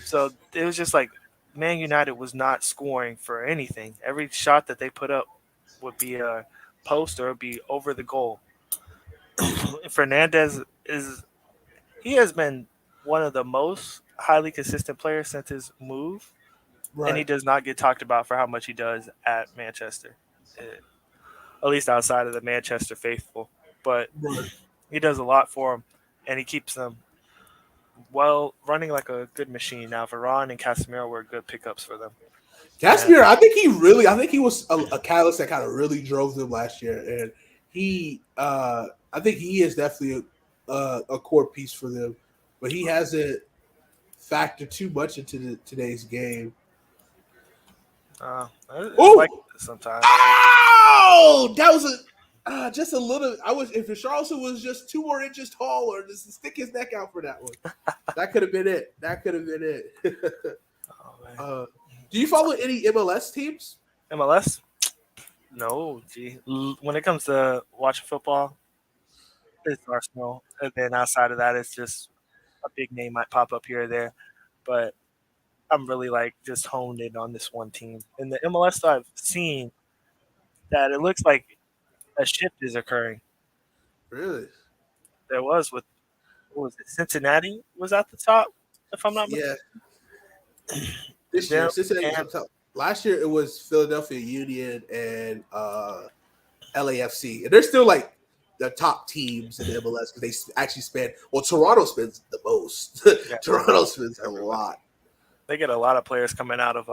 So it was just like Man United was not scoring for anything. Every shot that they put up would be a post or be over the goal. Fernandez he has been one of the most highly consistent players since his move. Right. And he does not get talked about for how much he does at Manchester, at least outside of the Manchester faithful. But he does a lot for them, and he keeps them running like a good machine. Now, Varane and Casemiro were good pickups for them. Casimir, I think he was a catalyst that kind of really drove them last year, and I think he is definitely a core piece for them, but he hasn't factored too much into today's game. It's like Oh, this sometimes. ow! That was just a little. I was if Charleston was just 2 more inches tall, or just stick his neck out for that one. That could have been it. Oh, man. Do you follow any MLS teams? MLS? No, gee. When it comes to watching football, it's Arsenal, and then outside of that, it's just a big name might pop up here or there. But I'm really like just honed in on this one team. In the MLS that I've seen, that it looks like a shift is occurring. Really? There was with what was it? Cincinnati was at the top, if I'm not Yeah. mistaken. This year, Cincinnati was up top. Last year, it was Philadelphia Union and LAFC, and they're still like the top teams in the MLS because they actually spend. Well, Toronto spends the most. Yeah. Toronto spends a lot. They get a lot of players coming out of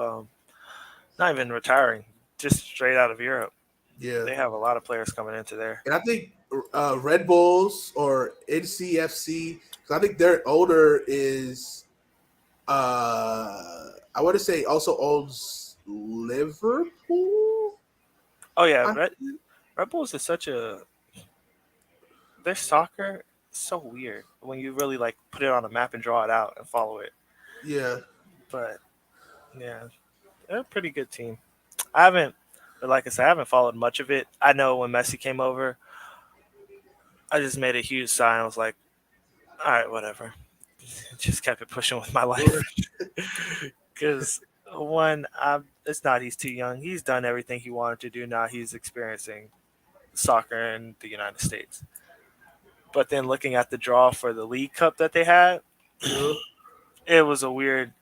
not even retiring, just straight out of Europe. Yeah, They have a lot of players coming into there. and I think Red Bulls or NCFC, because I think their owner is, I want to say, also owns Liverpool. Oh yeah, Red Bulls is such a their soccer is so weird when you really like put it on a map and draw it out and follow it. Yeah, But yeah, they're a pretty good team. I haven't, like I said, I haven't followed much of it. I know when Messi came over, I just made a huge sign. I was like, all right, whatever. Just kept it pushing with my life. Because one, it's not he's too young. He's done everything he wanted to do. Now he's experiencing soccer in the United States. But then looking at the draw for the League Cup that they had, it was a weird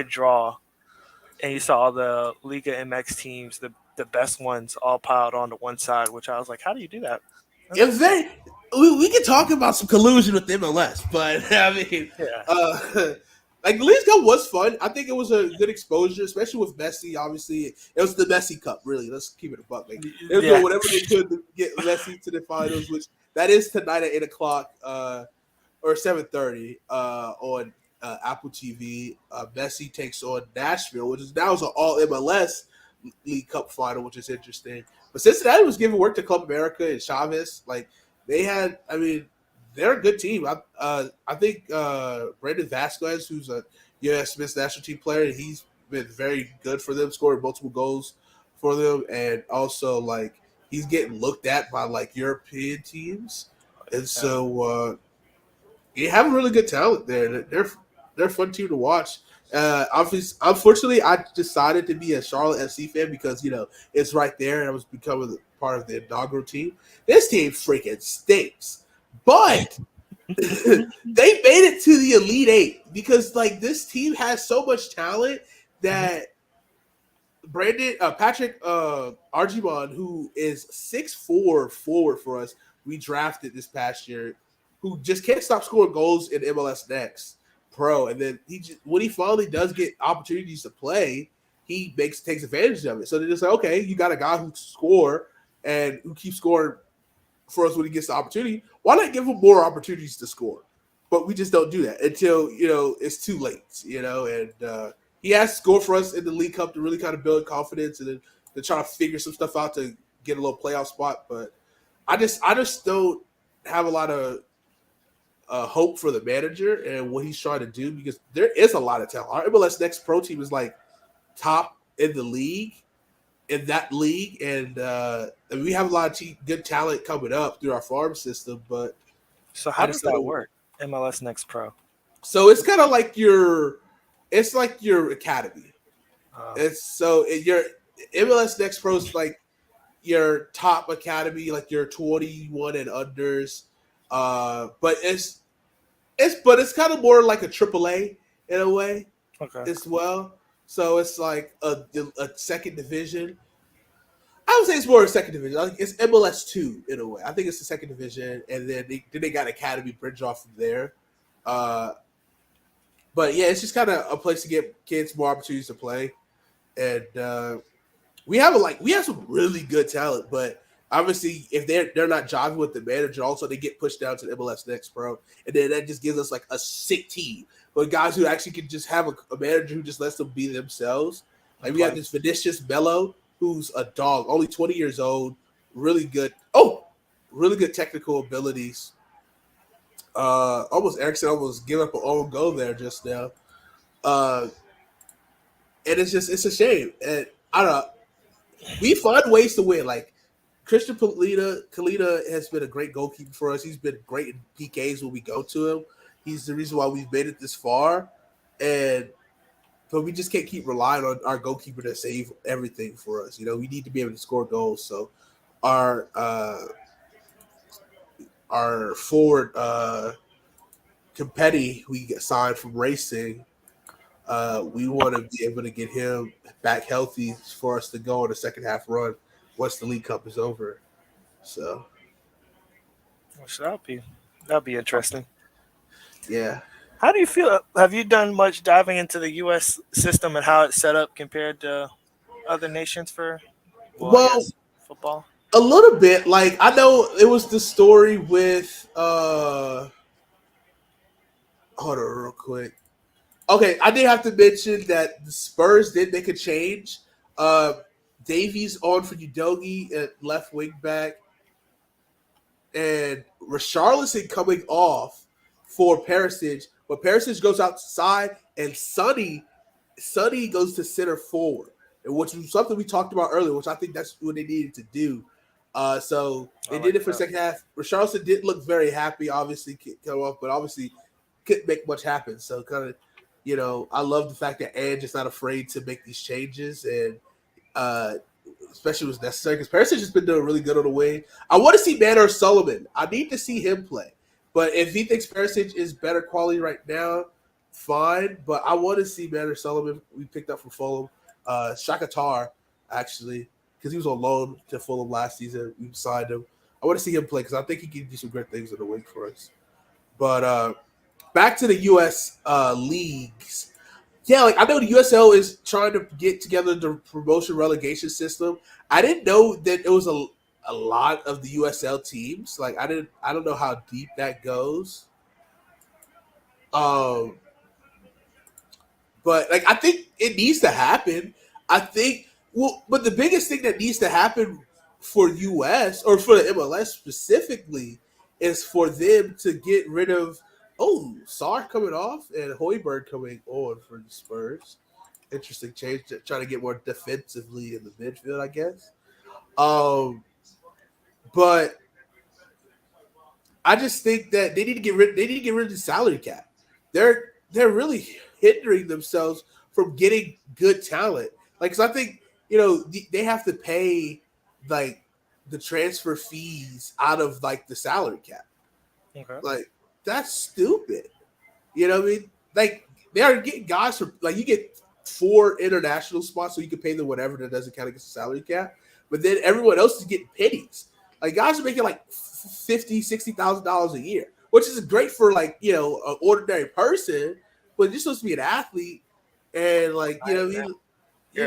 draw. And you saw the Liga MX teams, the best ones, all piled onto one side, which I was like, how do you do that? It's very. We can talk about some collusion with MLS, but I mean, Yeah. like the League Cup was fun. I think it was a good exposure, especially with Messi. Obviously, it was the Messi Cup. Really, let's keep it a buck. Like, they were doing whatever they could to get Messi to the finals, which that is tonight at 8:00 or 7:30 on Apple TV. Messi takes on Nashville, which is now is an all MLS League Cup final, which is interesting. But Cincinnati was giving work to Club America and Chavez. Like they had, I mean, they're a good team. I think Brandon Vasquez, who's a U.S. men's national team player, he's been very good for them, scoring multiple goals for them, and also like he's getting looked at by like European teams, and so you have a really good talent there. They're a fun team to watch. Unfortunately, I decided to be a Charlotte FC fan because it's right there, and I was becoming part of the inaugural team. This team freaking stinks, but they made it to the Elite Eight because like this team has so much talent that Patrick Argimon, who is 6'4" forward for us, we drafted this past year, who just can't stop scoring goals in MLS Next Pro, and then when he finally does get opportunities to play, he takes advantage of it. So they're just like, okay, you got a guy who score and who keeps scoring for us when he gets the opportunity. Why not give him more opportunities to score? But we just don't do that until it's too late. And he has scored for us in the League Cup to really kind of build confidence and then to try to figure some stuff out to get a little playoff spot. But I just don't have a lot of hope for the manager and what he's trying to do because there is a lot of talent. Our MLS Next Pro team is like top in the league, and we have a lot of good talent coming up through our farm system. But so how does that work? MLS Next Pro. So it's kind of like your academy. Your MLS Next Pro is like your top academy, like your 21 and unders. But it's kind of more like a AAA in a way, as well. So it's like a second division. I would say it's more a second division. I think it's MLS 2 in a way. I think it's the second division, and then they got Academy bridge off from there. But yeah, it's just kind of a place to get kids more opportunities to play. and we have some really good talent, but obviously if they're not jiving with the manager, also they get pushed down to the MLS Next Pro, and then that just gives us like a sick team, but guys who actually can just have a manager who just lets them be themselves. Like we have this Vinicius Bello, who's a dog, only 20 years old, really good. Really good technical abilities. Almost Erickson almost gave up an own goal there just now. And it's a shame. And I don't know. We find ways to win. Like Christian Kalita has been a great goalkeeper for us. He's been great in PKs when we go to him. He's the reason why we've made it this far. But we just can't keep relying on our goalkeeper to save everything for us. You know, we need to be able to score goals. So our forward Campetti, we get signed from Racing. We want to be able to get him back healthy for us to go on a second half run once the League Cup is over. So, that'll be interesting. Yeah. How do you feel? Have you done much diving into the U.S. system and how it's set up compared to other nations for football? A little bit. Like I know it was the story with hold on real quick. Okay, I did have to mention that the Spurs did make a change. Davies on for Udogi at left wing back, and Richarlison coming off for Perisic. But Perisic goes outside, and Sonny goes to center forward, which was something we talked about earlier, which I think that's what they needed to do. So they did it for the second half. Richarlison didn't look very happy, obviously, come off, but obviously couldn't make much happen. So kind of, I love the fact that Ange is not afraid to make these changes, and especially was necessary because Perisic has been doing really good on the wing. I want to see Manor Sullivan. I need to see him play. But if he thinks Perisic is better quality right now, fine. But I want to see Manor Sullivan. We picked up from Fulham. Shakhtar, actually, because he was on loan to Fulham last season. We signed him. I want to see him play because I think he can do some great things in the wing for us. But back to the U.S. Leagues. Yeah, like I know the USL is trying to get together the promotion relegation system. I didn't know that it was a lot of the USL teams. Like I don't know how deep that goes. But like I think it needs to happen. But the biggest thing that needs to happen for US or for the MLS specifically is for them to get rid of Sarr coming off and Højbjerg coming on for the Spurs. Interesting change, trying to get more defensively in the midfield, I guess. But I just think that they need to get rid of the salary cap. They're really hindering themselves from getting good talent. Like, cause I think they have to pay like the transfer fees out of like the salary cap. Okay. Like that's stupid. You know what I mean? Like they are getting guys for like you get 4 international spots, so you can pay them whatever that doesn't count against the salary cap. But then everyone else is getting pennies. Like guys are making like $50,000-$60,000 a year, which is great for like an ordinary person. But you're supposed to be an athlete, and like you're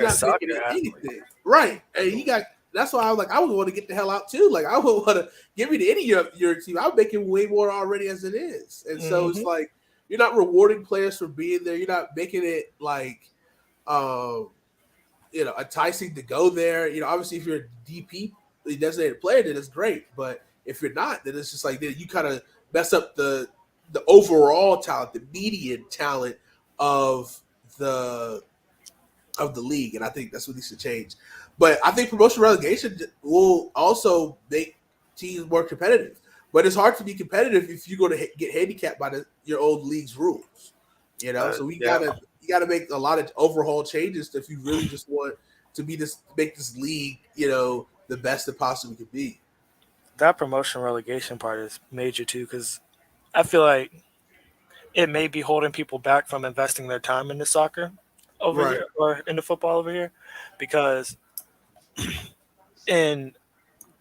not making anything, right? And that's why I was like, I would want to get the hell out too. Like I would want to give me to any of your team. I'm making way more already as it is, and so it's like you're not rewarding players for being there. You're not making it like, enticing to go there. Obviously, if you're a DP, a designated player, then it's great. But if you're not, then it's just like you kind of mess up the overall talent, the median talent of the league, and I think that's what needs to change. But I think promotion relegation will also make teams more competitive. But it's hard to be competitive if you're going to get handicapped by your old league's rules. So you gotta make a lot of overhaul changes if you really just want to make this league, the best it possibly could be. That promotion relegation part is major too, because I feel like it may be holding people back from investing their time into soccer over here or into football over here, because in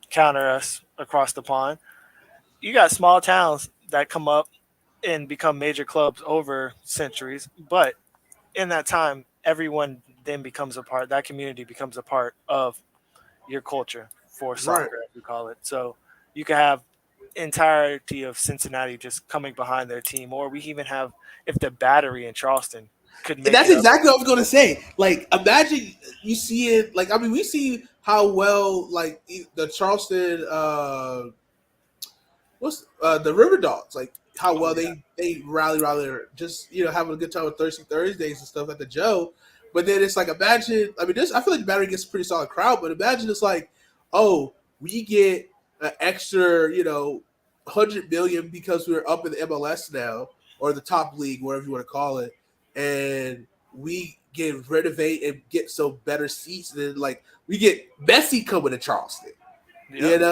counter us across the pond, you got small towns that come up and become major clubs over centuries, but in that time, everyone then becomes a part. That community becomes a part of your culture for Right. soccer, as we call it. So you can have entirety of Cincinnati just coming behind their team, or we even have if the Battery in Charleston could And make that's it up. exactly what I was gonna say. Like, imagine you see it. Like, I mean, we see how well like the Charleston, what's the River Dogs, like how Oh well yeah, they rally, just having a good time with Thirsty Thursdays and stuff at the Joe. But then it's like, imagine. I mean, this I feel like the Battery gets a pretty solid crowd, but imagine it's like, oh, we get an extra, 100 million because we're up in the MLS now or the top league, whatever you want to call it, and we get renovate and get some better seats. And then like we get Messi coming to Charleston, yep.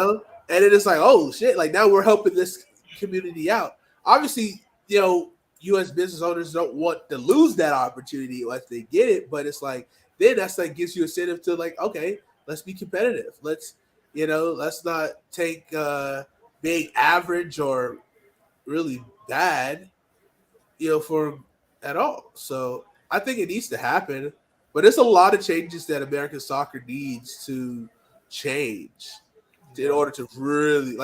and it is like, oh shit, like now we're helping this community out. Obviously, U.S. business owners don't want to lose that opportunity once they get it, but it's like then that's like gives you incentive to like, okay, let's be competitive. Let's not take being average or really bad, for at all. So I think it needs to happen, but there's a lot of changes that American soccer needs to change in order to really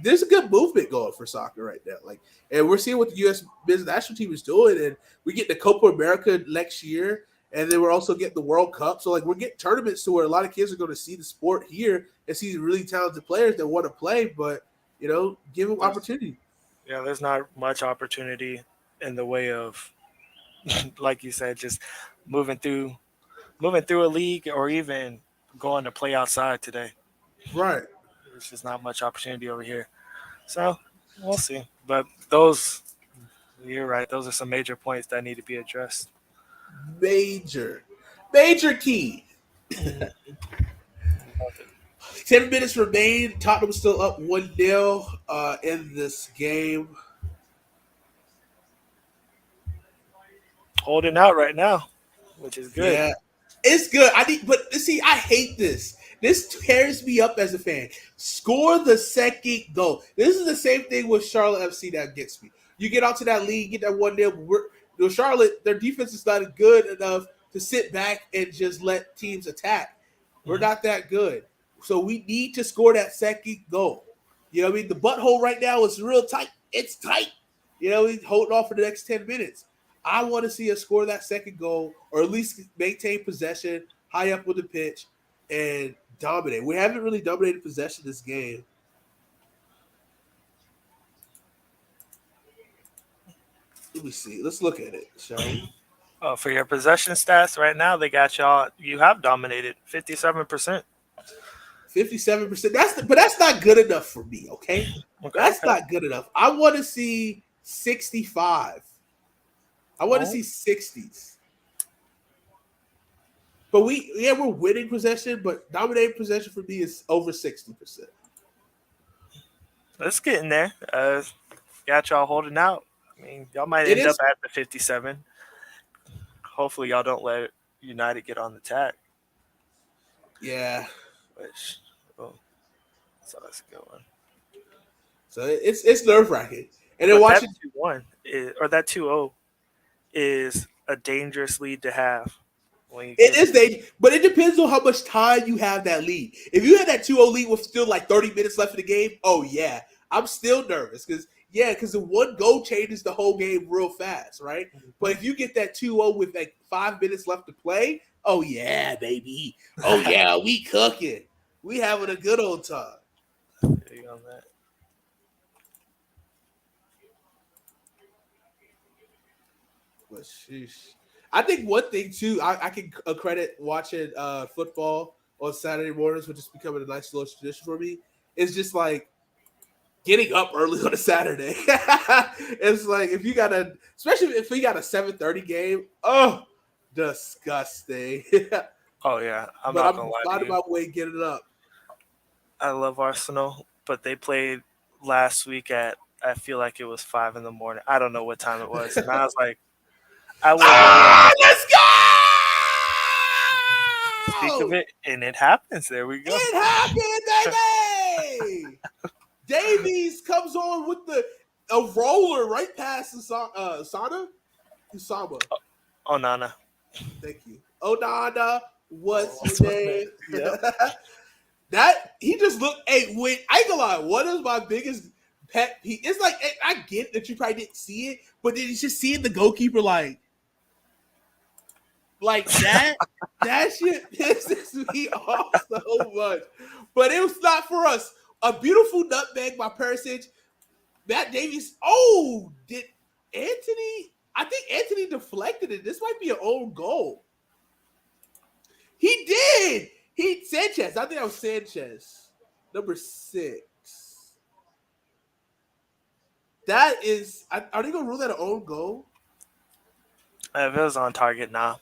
there's a good movement going for soccer right now. Like, and we're seeing what the U.S. men's national team is doing, and we get the Copa America next year, and then we're also getting the World Cup. So like we're getting tournaments to where a lot of kids are going to see the sport here and see really talented players that want to play, but give them opportunity. Yeah, there's not much opportunity in the way of, like you said, just moving through a league or even going to play outside today. Right. There's just not much opportunity over here. So we'll see. But those, you're right. Those are some major points that need to be addressed. Major key. 10 minutes remain. Tottenham still up 1-0 in this game. Holding out right now, which is good. Yeah, it's good. But see, I hate this. This tears me up as a fan. Score the second goal. This is the same thing with Charlotte FC that gets me. You get out to that lead, get that 1-0. Charlotte, their defense is not good enough to sit back and just let teams attack. We're not that good. So we need to score that second goal. You know what I mean? The butthole right now is real tight. It's tight. He's holding off for the next 10 minutes. I want to see us score that second goal or at least maintain possession high up with the pitch and dominate. We haven't really dominated possession this game. Let me see. Let's look at it, shall we? For your possession stats right now, they got y'all. You have dominated 57%. 57%. But that's not good enough for me. Okay, that's Okay. not good enough. I want to see 65. I want to see 60s. But we're winning possession, but dominating possession for me is over 60%. Let's get in there. Got y'all holding out. I mean, y'all might It end up is. at the 57. Hopefully, y'all don't let United get on the attack. Yeah. Which, so that's a good one. So it's nerve wracking. And then But watching that 2-1 or that 2-0 is a dangerous lead to have. When you it get is dangerous, but it depends on how much time you have that lead. If you had that 2-0 lead with still like 30 minutes left in the game, oh yeah, I'm still nervous because the one goal changes the whole game real fast, right? But if you get that 2-0 with like 5 minutes left to play, oh yeah, baby, oh yeah, we cooking, we having a good old time. on that. But sheesh. I think one thing too, I can credit watching football on Saturday mornings, which is becoming a nice little tradition for me, is just like getting up early on a Saturday. It's like especially if we got a 7:30 game, oh, disgusting. Oh yeah, I'm But not I'm gonna lie to finding you. my way getting up. I love Arsenal, but they played last week at I feel like it was 5 in the morning. I don't know what time it was, and I was like, I woke up. Let's Speak of go! it, and it happens. There we go. It happened, baby! Davies comes on with a roller right past Usama. Oh, Nana. Thank you. Onana, what's What's your my name? name? Yep. That he just looked. Hey, wait, I ain't gonna lie. One of my biggest pet peeve. It's like I get that you probably didn't see it, but then it's just seeing the goalkeeper like that. That shit pisses me off so much. But it was not for us. A beautiful nutmeg by Perisic. Matt Davies. Oh, did Anthony? I think Anthony deflected it. This might be an own goal. He did. Sanchez. I think that was Sanchez. Number 6. That is. Are they gonna rule that an own goal? If it was on target, nah.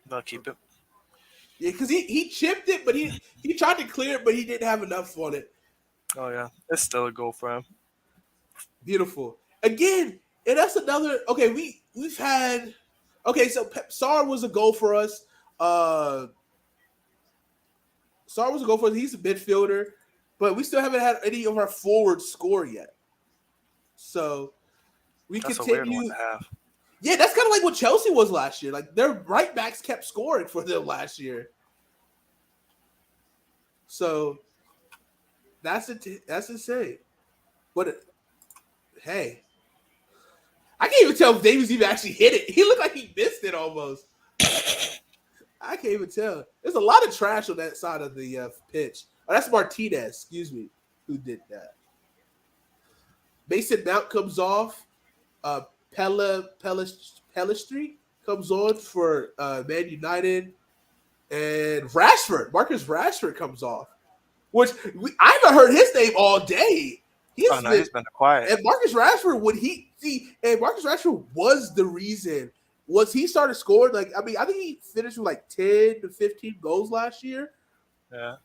They'll keep it. Yeah, because he chipped it, but he tried to clear it, but he didn't have enough on it. Oh yeah, it's still a goal for him. Beautiful. Again, and that's another. Okay, we've had. Okay, so Sar was a goal for us. Sar was a goal for us. He's a midfielder, but we still haven't had any of our forwards score yet. So we That's continue. a weird one to have. Yeah, that's kind of like what Chelsea was last year. Like their right backs kept scoring for them last year. So that's insane. But hey, I can't even tell if Davies even actually hit it. He looked like he missed it almost. I can't even tell. There's a lot of trash on that side of the pitch. Oh, that's Martinez, excuse me, who did that. Mason Mount comes off. Pellistri comes on for Man United. And Marcus Rashford comes off. Which I haven't heard his name all day. He's been quiet. And Marcus Rashford, Marcus Rashford was the reason. Once he started scoring, I think he finished with like 10 to 15 goals last year. Yeah.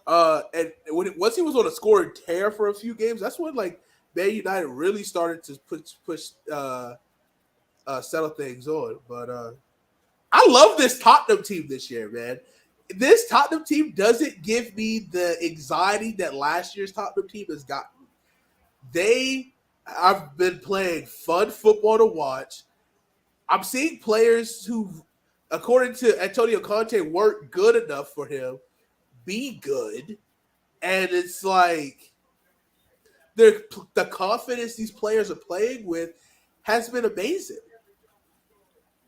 And once he was on a scoring tear for a few games, that's when Man United really started to push settle things on. But I love this Tottenham team this year, man. This Tottenham team doesn't give me the anxiety that last year's Tottenham team has gotten. They have been playing fun football to watch. I'm seeing players who, according to Antonio Conte, weren't good enough for him be good. And it's like the confidence these players are playing with has been amazing.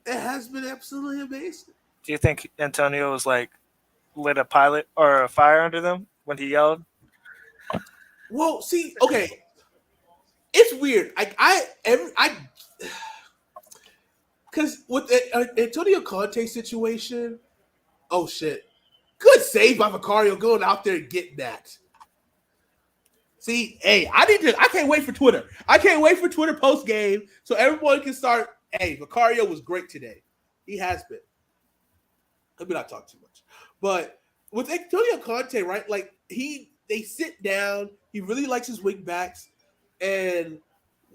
It has been absolutely amazing. Do you think Antonio was lit a pilot or a fire under them when he yelled? Well, see, okay, it's weird. Because with the Antonio Conte situation, oh shit, good save by Vicario going out there and getting that. See, hey, I can't wait for Twitter. I can't wait for Twitter post game so everyone can start. Hey, Vicario was great today. He has been. Let me not talk too much. But with Antonio Conte, right? They sit down. He really likes his wing backs, and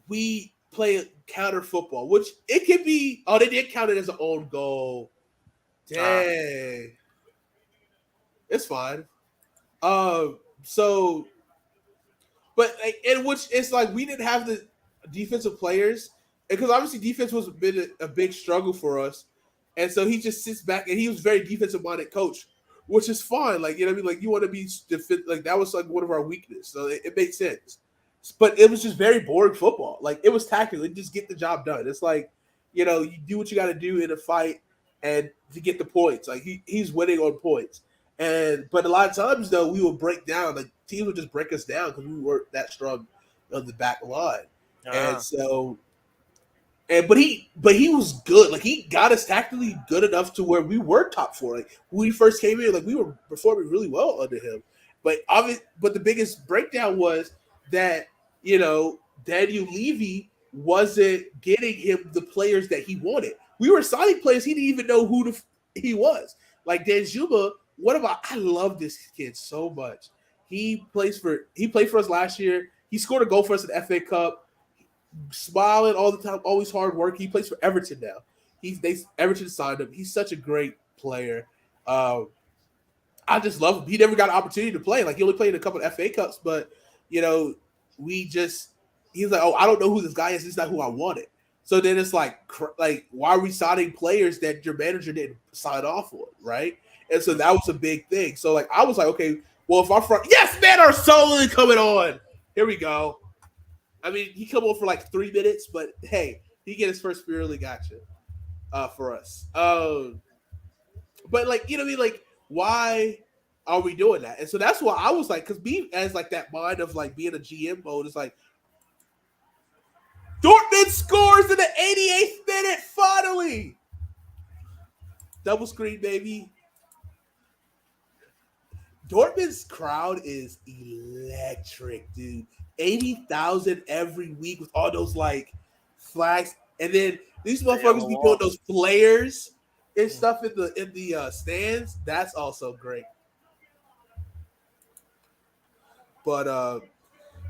we play counter football, which it could be. Oh, they did count it as an own goal. Dang, it's fine. So, but in which it's we didn't have the defensive players, because obviously defense was been a big struggle for us. And so he just sits back, and he was a very defensive-minded coach, which is fine. You know what I mean? You want to be that was one of our weaknesses. So it made sense. But it was just very boring football. It was tactical. Just get the job done. It's you do what you got to do in a fight and to get the points. He's winning on points. But a lot of times, though, we would break down. Teams would just break us down because we weren't that strong on the back line. And so... But he was good. He got us tactically good enough to where we were top 4. When we first came in, we were performing really well under him. But the biggest breakdown was that Daniel Levy wasn't getting him the players that he wanted. We were signing players he didn't even know who he was. Danjuma. I love this kid so much. He played for us last year. He scored a goal for us in the FA Cup. Smiling all the time, always hard work. He plays for Everton now. Everton signed him. He's such a great player. I just love him. He never got an opportunity to play. He only played in a couple of FA Cups, but he's like, oh, I don't know who this guy is. This is not who I wanted. So then it's like why are we signing players that your manager didn't sign off on, right? And so that was a big thing. So like I was like, okay, well if our front, yes, man, are solely coming on. Here we go. I mean, he come on for like 3 minutes, but hey, he get his first Premier League action for us. But like you know what I mean, like why are we doing that? And so that's why I was like, because being as like that mind of like being a GM mode is like. Dortmund scores in the 88th minute, finally. Double screen, baby. Dortmund's crowd is electric, dude. 80,000 every week with all those like flags, and then these motherfuckers be doing those flares and stuff in the stands. That's also great. But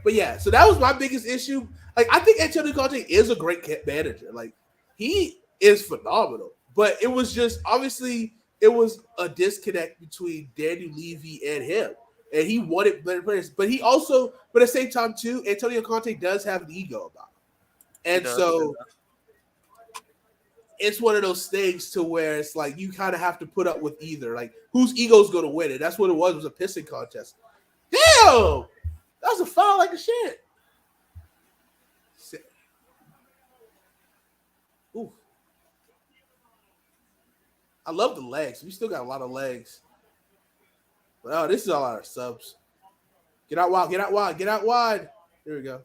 yeah, so that was my biggest issue. Like, I think Antonio Conte is a great manager. Like, he is phenomenal. But it was just, obviously, it was a disconnect between Daniel Levy and him. And he wanted better players. But he also, but at the same time, too, Antonio Conte does have an ego about him. And so it's one of those things to where it's like you kind of have to put up with either. Like, whose ego is going to win it? That's what it was a pissing contest. Damn! That was a foul like a shit. Ooh. I love the legs. We still got a lot of legs. But, oh, this is all our subs. Get out wide, get out wide, get out wide. There we go.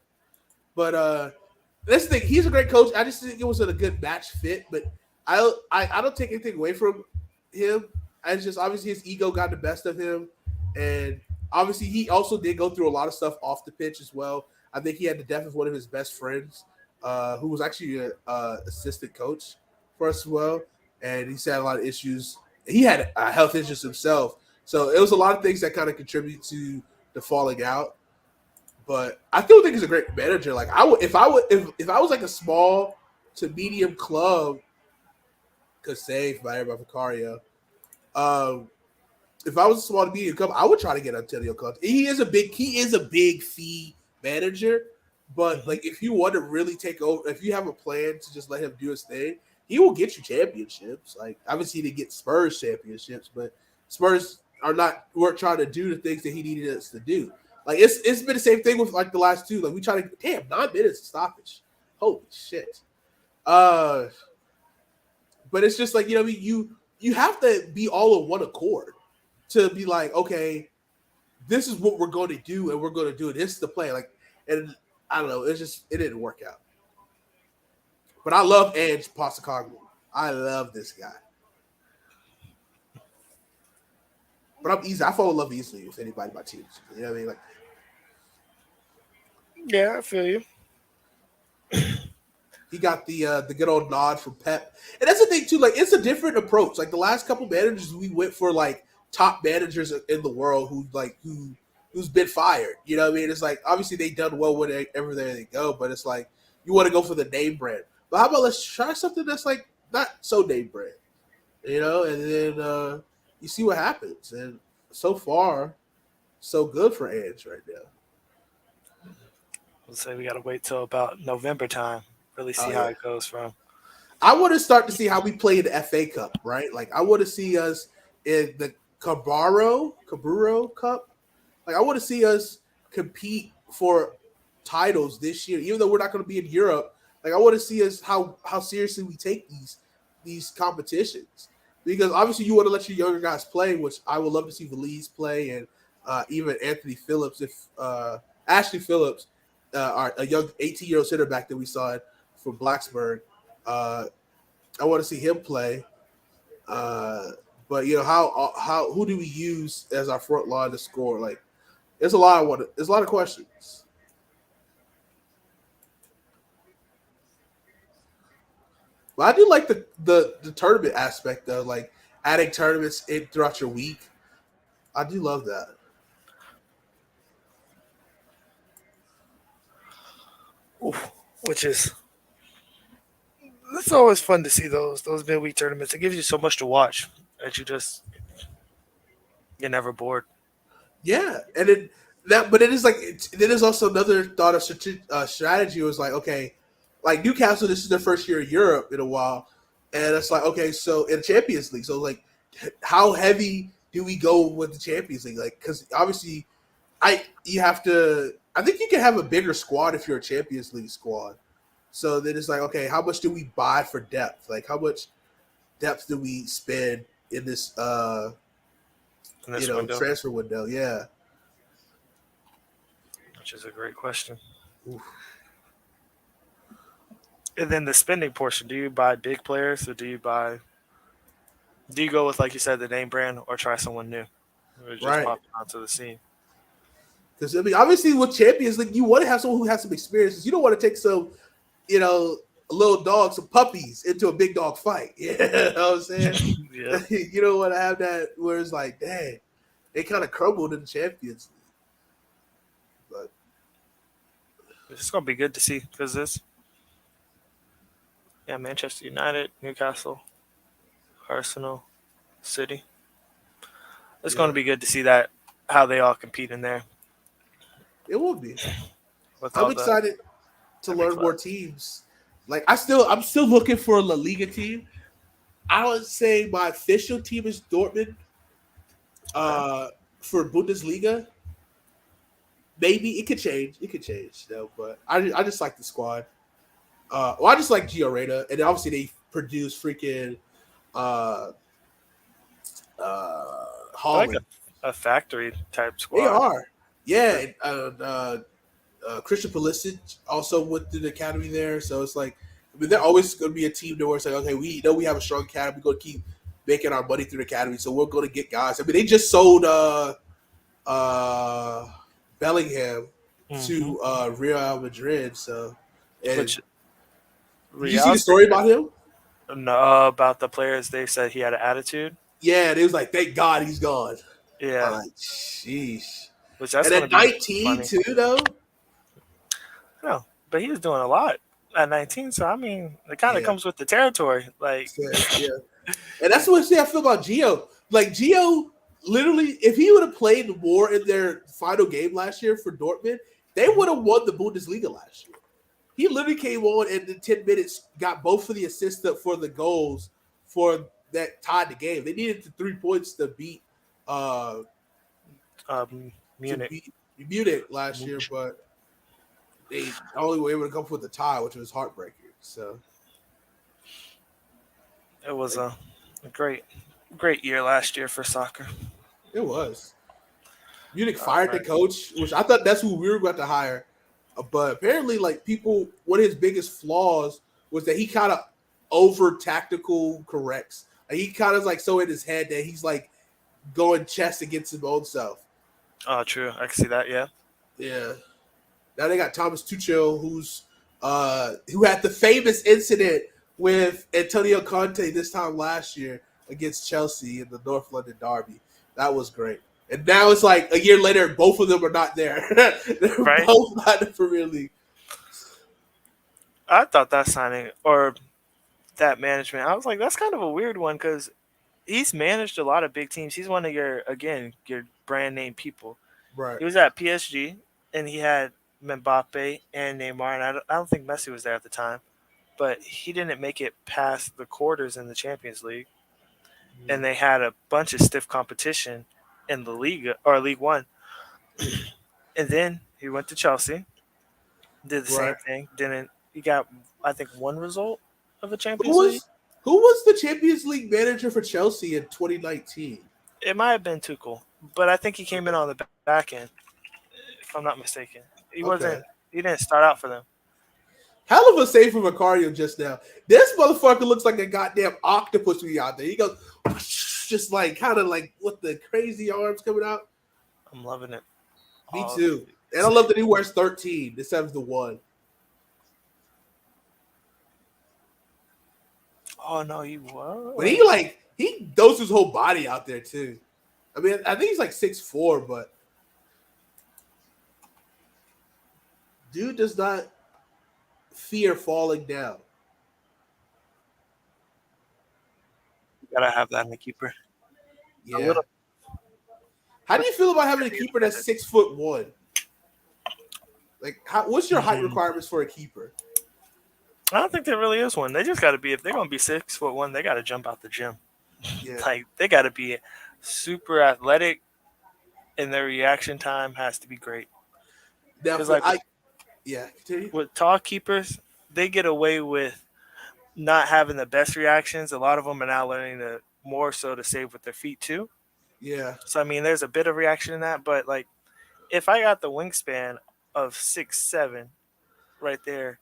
But this thing, he's a great coach. I just think it was a good match fit. But I don't take anything away from him. It's just obviously his ego got the best of him. And obviously, he also did go through a lot of stuff off the pitch as well. I think he had the death of one of his best friends, who was actually an assistant coach for us as well. And he's had a lot of issues. He had health issues himself. So it was a lot of things that kind of contribute to the falling out. But I still think he's a great manager. Like if I was like a small to medium club, could save by Vicario. If I was a small to medium club, I would try to get Antonio Conte. He is a big fee manager, but like if you want to really take over, if you have a plan to just let him do his thing, he will get you championships. Like obviously he didn't get Spurs championships, but Spurs weren't trying to do the things that he needed us to do. Like it's been the same thing with like the last two. Like we try to 9 minutes of stoppage. Holy shit. But it's just like, you know what I mean? You have to be all in one accord to be like, okay, this is what we're going to do, and we're going to do it. This is the plan. Like, and I don't know, it didn't work out. But I love Ange Postecoglou. I love this guy. But I'm easy. I fall in love easily with anybody by teams. You know what I mean? Like, yeah, I feel you. He got the good old nod from Pep, and that's the thing too. Like, it's a different approach. Like the last couple managers, we went for like top managers in the world who's been fired. You know what I mean? It's like obviously they done well wherever they go, but it's like you want to go for the name brand. But how about let's try something that's like not so name brand, you know? And then you see what happens. And so far, so good for Ange right now. Let's say we got to wait till about November time. Really see how it goes from. I want to start to see how we play in the FA Cup, right? Like I want to see us in the Caburo Cup. Like I want to see us compete for titles this year, even though we're not going to be in Europe. Like I want to see us how seriously we take these competitions, because obviously you want to let your younger guys play, which I would love to see Valise play, and even Anthony Phillips, if Ashley Phillips, a young 18-year-old center back that we saw from Blacksburg. I want to see him play. But you know how who do we use as our front line to score? Like there's a lot of questions. But I do like the tournament aspect though, like adding tournaments in throughout your week. I do love that. Which is, it's always fun to see those midweek tournaments. It gives you so much to watch that you're never bored. Yeah, but it is like it is also another thought of strategy was like, okay, like Newcastle, this is their first year in Europe in a while, and it's like, okay, so in Champions League, so like, how heavy do we go with the Champions League? Like, because obviously, you have to. I think you can have a bigger squad if you're a Champions League squad. So then it's like, okay, how much do we buy for depth? Like, how much depth do we spend in this, window, transfer window? Yeah, which is a great question. Oof. And then the spending portion: do you buy big players, or do you go with, like you said, the name brand, or try someone new, or just Right. pop onto the scene? Because I mean, obviously, with Champions League, you want to have someone who has some experiences. You don't want to take some, little dogs, some puppies into a big dog fight. You know what I'm saying? Yeah, You don't want to have that where it's like, dang, they kind of crumbled in the Champions League. But it's gonna be good to see because Manchester United, Newcastle, Arsenal, City. It's yeah, going to be good to see that how they all compete in there it will be. with I'm all the excited to every learn more club. teams. Like I'm still looking for a La Liga team. I would say my official team is Dortmund. Okay. For Bundesliga, maybe it could change. It could change, though. But I just like the squad. I just like Gio Reyna, and obviously they produce freaking uh, I like Holland. a factory type They squad. are, yeah. Christian Pulisic also went to the academy there, so it's like, I mean, they're always going to be a team that where it's like, okay, we know we have a strong academy. We're going to keep making our money through the academy, so we're going to get guys. I mean, they just sold Bellingham Mm-hmm. to Real Madrid, so and Which did you see the Real's story about him? no, about the players. They said he had an attitude. Yeah, they was like, thank God he's gone. I'm Yeah, like, sheesh. which that's And going to at be 19 funny. too, though. No, but he was doing a lot at 19. So I mean, it kind of Yeah, comes with the territory. Like, yeah. And that's what I feel about Gio. Like Gio, literally, if he would have played more in their final game last year for Dortmund, they would have won the Bundesliga last year. He literally came on and in 10 minutes got both of the assists for the goals for that tied the game. They needed the 3 points to beat uh Munich. Munich last year, but they only were able to come up with the tie, which was heartbreaking. So It was a great year last year for soccer. it was. Munich All fired the right. coach, which I thought that's who we were about to hire. But apparently, like people, one of his biggest flaws was that he kind of over tactical corrects. Like, he kind of like so in his head that he's like going chest against his own self. Oh, true. I can see that. Yeah. Yeah. Now they got Thomas Tuchel, who had the famous incident with Antonio Conte this time last year against Chelsea in the North London derby. That was great. And now it's like a year later, both of them are not there. They're Right. both not in the Premier League. I thought that signing or that management, I was like, that's kind of a weird one because he's managed a lot of big teams. He's one of your brand name people. Right. He was at PSG and he had Mbappe and Neymar, and I don't think Messi was there at the time, but he didn't make it past the quarters in the Champions League, and they had a bunch of stiff competition in the Liga or League One, and then he went to Chelsea, did the Right. same thing. Didn't he got I think one result of a Who Champions League? was who was the Champions League manager for Chelsea in 2019? It might have been Tuchel, but I think he came in on the back end, if I'm not mistaken. He Okay. wasn't. He didn't start out for them. Hell of a save from Macario just now. This motherfucker looks like a goddamn octopus we out there. He goes just like kind of like with the crazy arms coming out. I'm loving it. Me All too. the- And I love that he wears 13 instead of the 1. Oh no, you what? But he does his whole body out there too. I mean, I think he's like 6'4", but dude does not fear falling down. You gotta have that in the keeper. A Yeah. little. How do you feel about having a keeper that's 6'1"? Like, what's your height requirements for a keeper? I don't think there really is one. They just got to be if they're gonna be 6'1", they got to jump out the gym. Yeah, Like they got to be super athletic, and their reaction time has to be great. now Because for like I yeah, continue. with tall keepers, they get away with not having the best reactions. A lot of them are now learning to more so to save with their feet too. Yeah, So I mean, there's a bit of reaction in that, but like if I got the wingspan of 6'7" right there,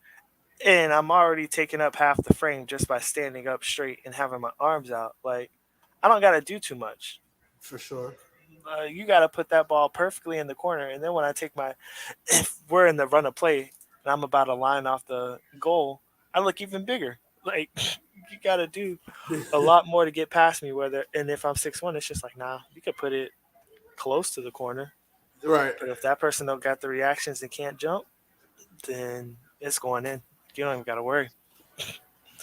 and I'm already taking up half the frame just by standing up straight and having my arms out, like I don't got to do too much. for sure. You got to put that ball perfectly in the corner, and then when I take my, if we're in the run of play and I'm about to line off the goal, I look even bigger. Like you got to do a lot more to get past me. Whether and if I'm 6'1", it's just like nah, you could put it close to the corner. Right. But if that person don't got the reactions and can't jump, then it's going in. You don't even got to worry.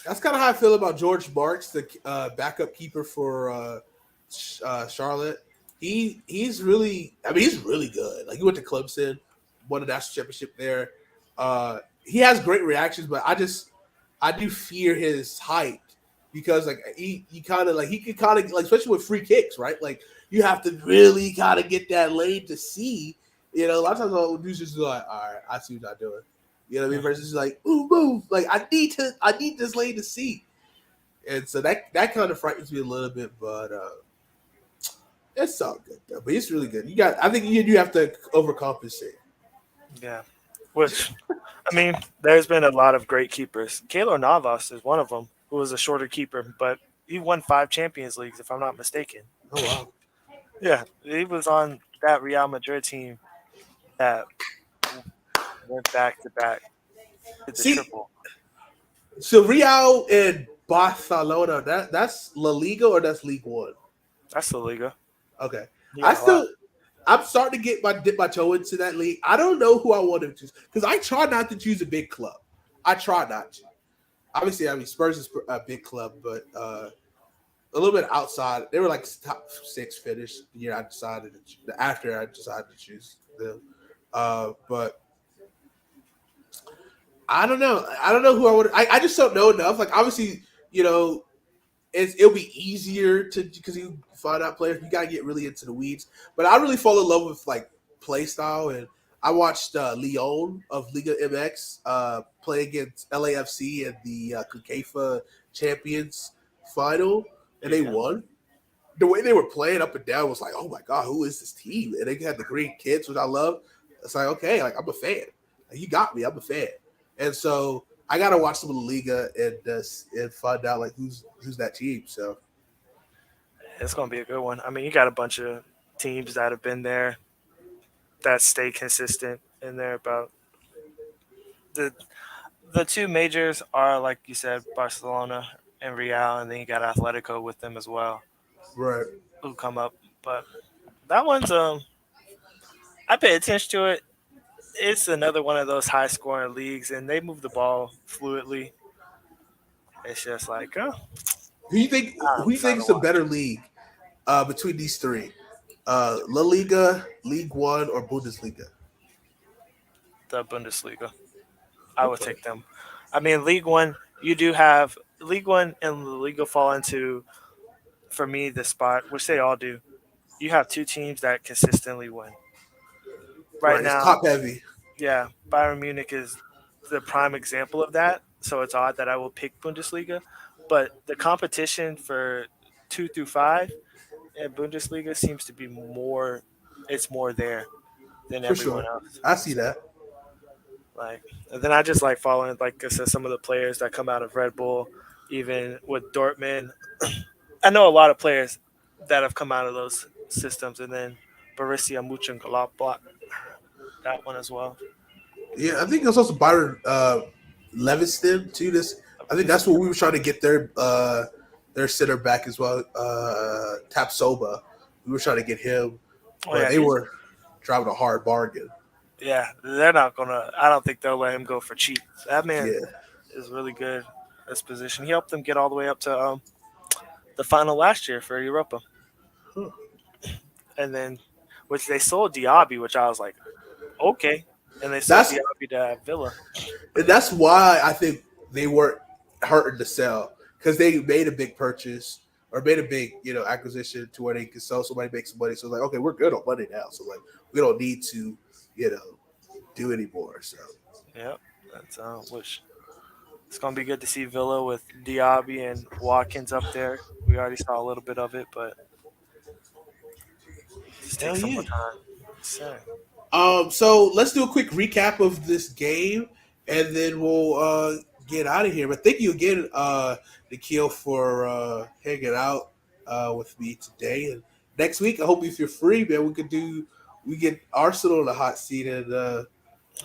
That's kind of how I feel about George Marks, the backup keeper for Charlotte. He's really, I mean, he's really good. Like he went to Clemson, won a national championship there. He has great reactions, but I do fear his height because like he kind of like he could kind of like especially with free kicks, right? Like you have to really kind of get that lane to see. You know, a lot of times I'll do just like, all right, I see what I'm doing. You know what I mean? Versus like, ooh, move. Like I need this lane to see. And so that kind of frightens me a little bit, but it's all good though. But it's really good. I think you do have to overcompensate. Yeah. Which, I mean, there's been a lot of great keepers. Keylor Navas is one of them, who was a shorter keeper, but he won 5 Champions Leagues, if I'm not mistaken. Oh wow. Yeah, he was on that Real Madrid team that went back to back, did the See, triple. so Real and Barcelona, that's La Liga or that's League One? That's the Liga. Okay. You I got a lot. still I'm starting to dip my toe into that league. I don't know who I want to choose because I try not to choose a big club. I try not to. Obviously, I mean Spurs is a big club, but a little bit outside. They were like top 6 finish the year I decided after I decided to choose them. But I don't know. I don't know who I would. I just don't know enough. Like obviously, you know, it'll be easier to because you find out players. You gotta get really into the weeds. But I really fall in love with like play style, and I watched Leon of Liga MX play against LAFC in the CONCACAF Champions final, and they Yeah. won. The way they were playing up and down was like, oh my god, who is this team? And they had the green kids, which I love. It's like, okay, like I'm a fan. Like, you got me. I'm a fan. And so I gotta watch some of the Liga and find out like who's that team. So It's going to be a good one. I mean, you got a bunch of teams that have been there that stay consistent in there about the two majors are like you said, Barcelona and Real, and then you got Atletico with them as well, right. who come up. But that one's I pay attention to it. It's another one of those high scoring leagues, and they move the ball fluidly. It's just like, oh, Who you think fun to is a watch. better league between these three? La Liga, League One, or Bundesliga? The Bundesliga, I would Okay. take them. I mean, League One, you do have League One and the Liga fall into for me the spot, which they all do. You have two teams that consistently win. Right Right. It's now, top heavy. yeah, Bayern Munich is the prime example of that. So it's odd that I will pick Bundesliga, but the competition for 2 through 5 in Bundesliga seems to be more. It's more there than For everyone sure. else. I see that. Like, and then I just like following, like I said, some of the players that come out of Red Bull, even with Dortmund. I know a lot of players that have come out of those systems, and then Borussia Mönchengladbach, that one as well. Yeah, I think it's also Byron Leviston too. I think that's what we were trying to get their center back as well. Tapsoba. We were trying to get him, Oh but yeah, they were driving a hard bargain. yeah, they're not gonna. I don't think they'll let him go for cheap. That man Yeah. is really good at this position. He helped them get all the way up to the final last year for Europa, Huh. and then which they sold Diaby, which I was like, okay, and they sold That's Diaby to Villa. and that's why I think they weren't hurting to sell because they made a big purchase or made a big acquisition to where they could sell somebody, make some money. So it's like, okay, we're good on money now. So like we don't need to do anymore. So Yep. That's which it's gonna be good to see Villa with Diaby and Watkins up there. We already saw a little bit of it, but just take hell some yeah. more time. So, So let's do a quick recap of this game, and then we'll get out of here. But thank you again, Nikhil, for hanging out with me today. And next week, I hope if you're free, man, we get Arsenal in the hot seat, and we'll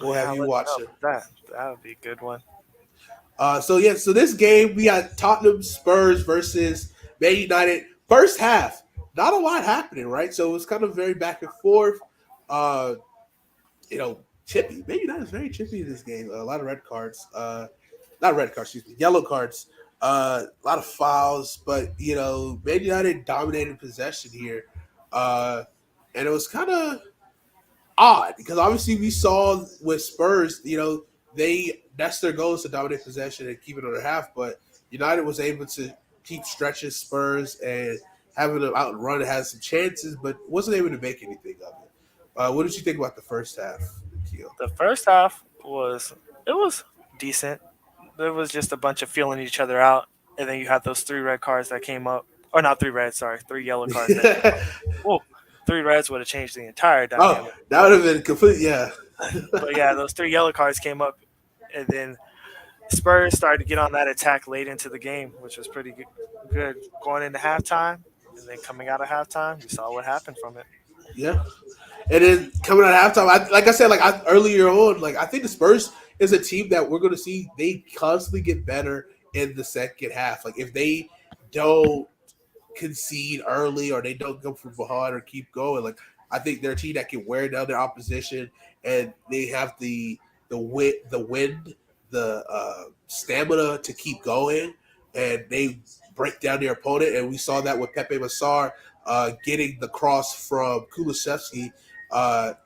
yeah, have I'll you let you watch know it. about that. That would be a good one. So this game we got Tottenham Spurs versus Man United. First half, not a lot happening, right? So it was kind of very back and forth. Uh, chippy. Man United is very chippy in this game. A lot of red cards. Not red cards, excuse me, yellow cards. A lot of fouls, but Man United dominated possession here, and it was kind of odd because obviously we saw with Spurs, that's their goal is to dominate possession and keep it on their half, but United was able to keep stretching Spurs and having them out and run. It had some chances, but wasn't able to make anything of it. What did you think about the first half, Keel? The first half was decent. There was just a bunch of feeling each other out, and then you had those 3 red cards that came up, or not 3 reds, sorry, 3 yellow cards that came up. Whoa, 3 reds would have changed the entire Oh, dynamic. that would have been complete. Yeah, But yeah, those 3 yellow cards came up, and then Spurs started to get on that attack late into the game, which was pretty good going into halftime. And then coming out of halftime, you saw what happened from it. yeah. And then coming out of halftime, like I said, earlier on, like I think the Spurs is a team that we're going to see. They constantly get better in the second half. Like if they don't concede early or they don't go from behind or keep going, like I think they're a team that can wear down their opposition and they have the wind, the stamina to keep going, and they break down their opponent. And we saw that with Pepe Massar getting the cross from Kulusevski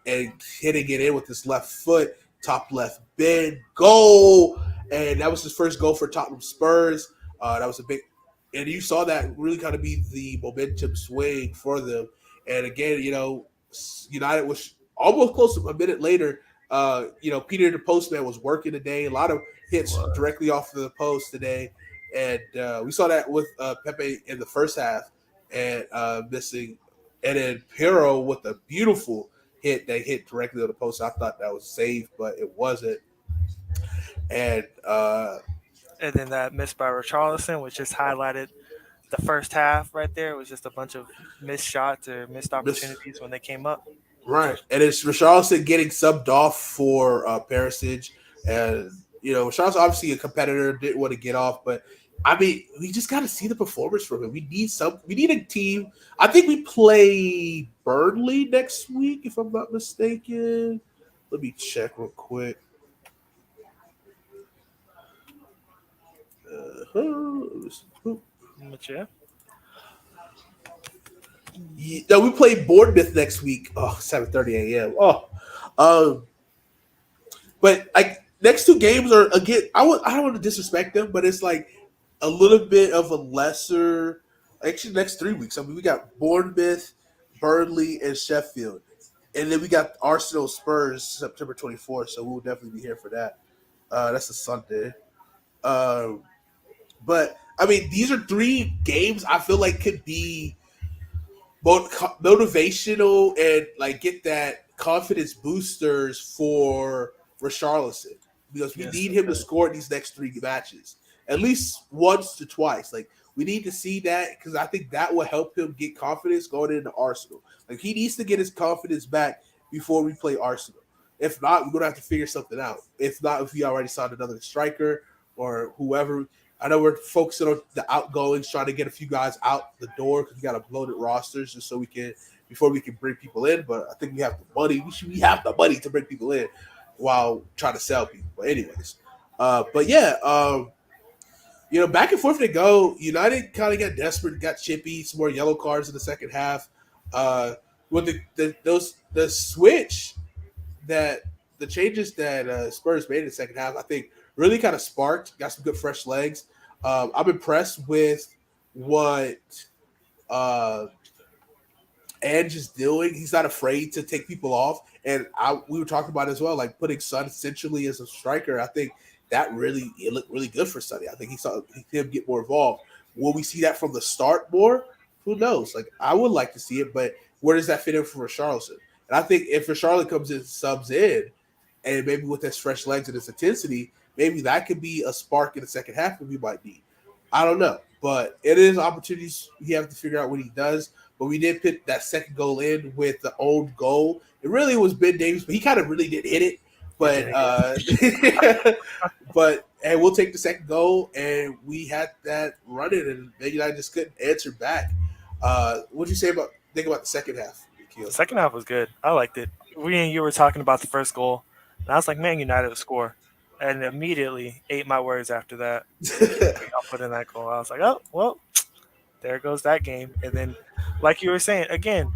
and hitting it in with his left foot, top left bend, goal. And that was his first goal for Tottenham Spurs. That was a big, and you saw that really kind of be the momentum swing for them. And again, United was almost close to a minute later. Peter the Postman was working today. A lot of hits directly off of the post today. And we saw that with Pepe in the first half and missing. And then Piero with a beautiful hit that hit directly on the post. I thought that was safe, but it wasn't. And And then that miss by Richarlison, which just highlighted the first half right there. It was just a bunch of missed shots or missed opportunities when they came up. right. And it's Richarlison getting subbed off for Perisic. And, Richarlison obviously a competitor, didn't want to get off, but I mean, we just got to see the performance from him. We need a team. I think we play Burnley next week, if I'm not mistaken. Let me check real quick. But yeah. No, we play Bournemouth next week. Oh, 7:30 a.m. But like next 2 games are again. I don't want to disrespect them, but it's like a little bit of a lesser. Actually, next 3 weeks. I mean, we got Bournemouth, Burnley, and Sheffield, and then we got Arsenal Spurs September 24th. So we'll definitely be here for that. That's a Sunday. But I mean, these are 3 games I feel like could be both motivational and like get that confidence boosters for Richarlison because we need him to score in these next 3 matches at least once to twice. Like we need to see that because I think that will help him get confidence going into Arsenal. Like he needs to get his confidence back before we play Arsenal. If not, we're gonna have to figure something out. If not, if we already signed another striker or whoever. I know we're focusing on the outgoings, trying to get a few guys out the door because we got a bloated rosters just so we can before we can bring people in. But I think we have the money. We have the money to bring people in while trying to sell people. But anyways, back and forth they go. United kind of got desperate, got chippy, some more yellow cards in the second half. With the switch that the changes that Spurs made in the second half, I think really kind of sparked. Got some good fresh legs. I'm impressed with what uh, Ange is doing. He's not afraid to take people off. And we were talking about it as well, like putting Son essentially as a striker. I think that really it looked really good for Sonny. I think he saw him get more involved. Will we see that from the start more? Who knows? Like I would like to see it, but where does that fit in for Richarlison? And I think if Richarlison comes in, subs in, and maybe with his fresh legs and his intensity, maybe that could be a spark in the second half that we might need. I don't know, but it is opportunities we have to figure out what he does. But we did put that second goal in with the own goal. It really was Ben Davies, but he kind of really did hit it. But but and we'll take the second goal, and we had that running, and Man United just couldn't answer back. What did you say think about the second half? The second half was good. I liked it. We and you were talking about the first goal, and I was like, "Man, United will score," and immediately ate my words after that. I'll put in that goal. I was like, "Oh, well, there goes that game." And then, like you were saying, again,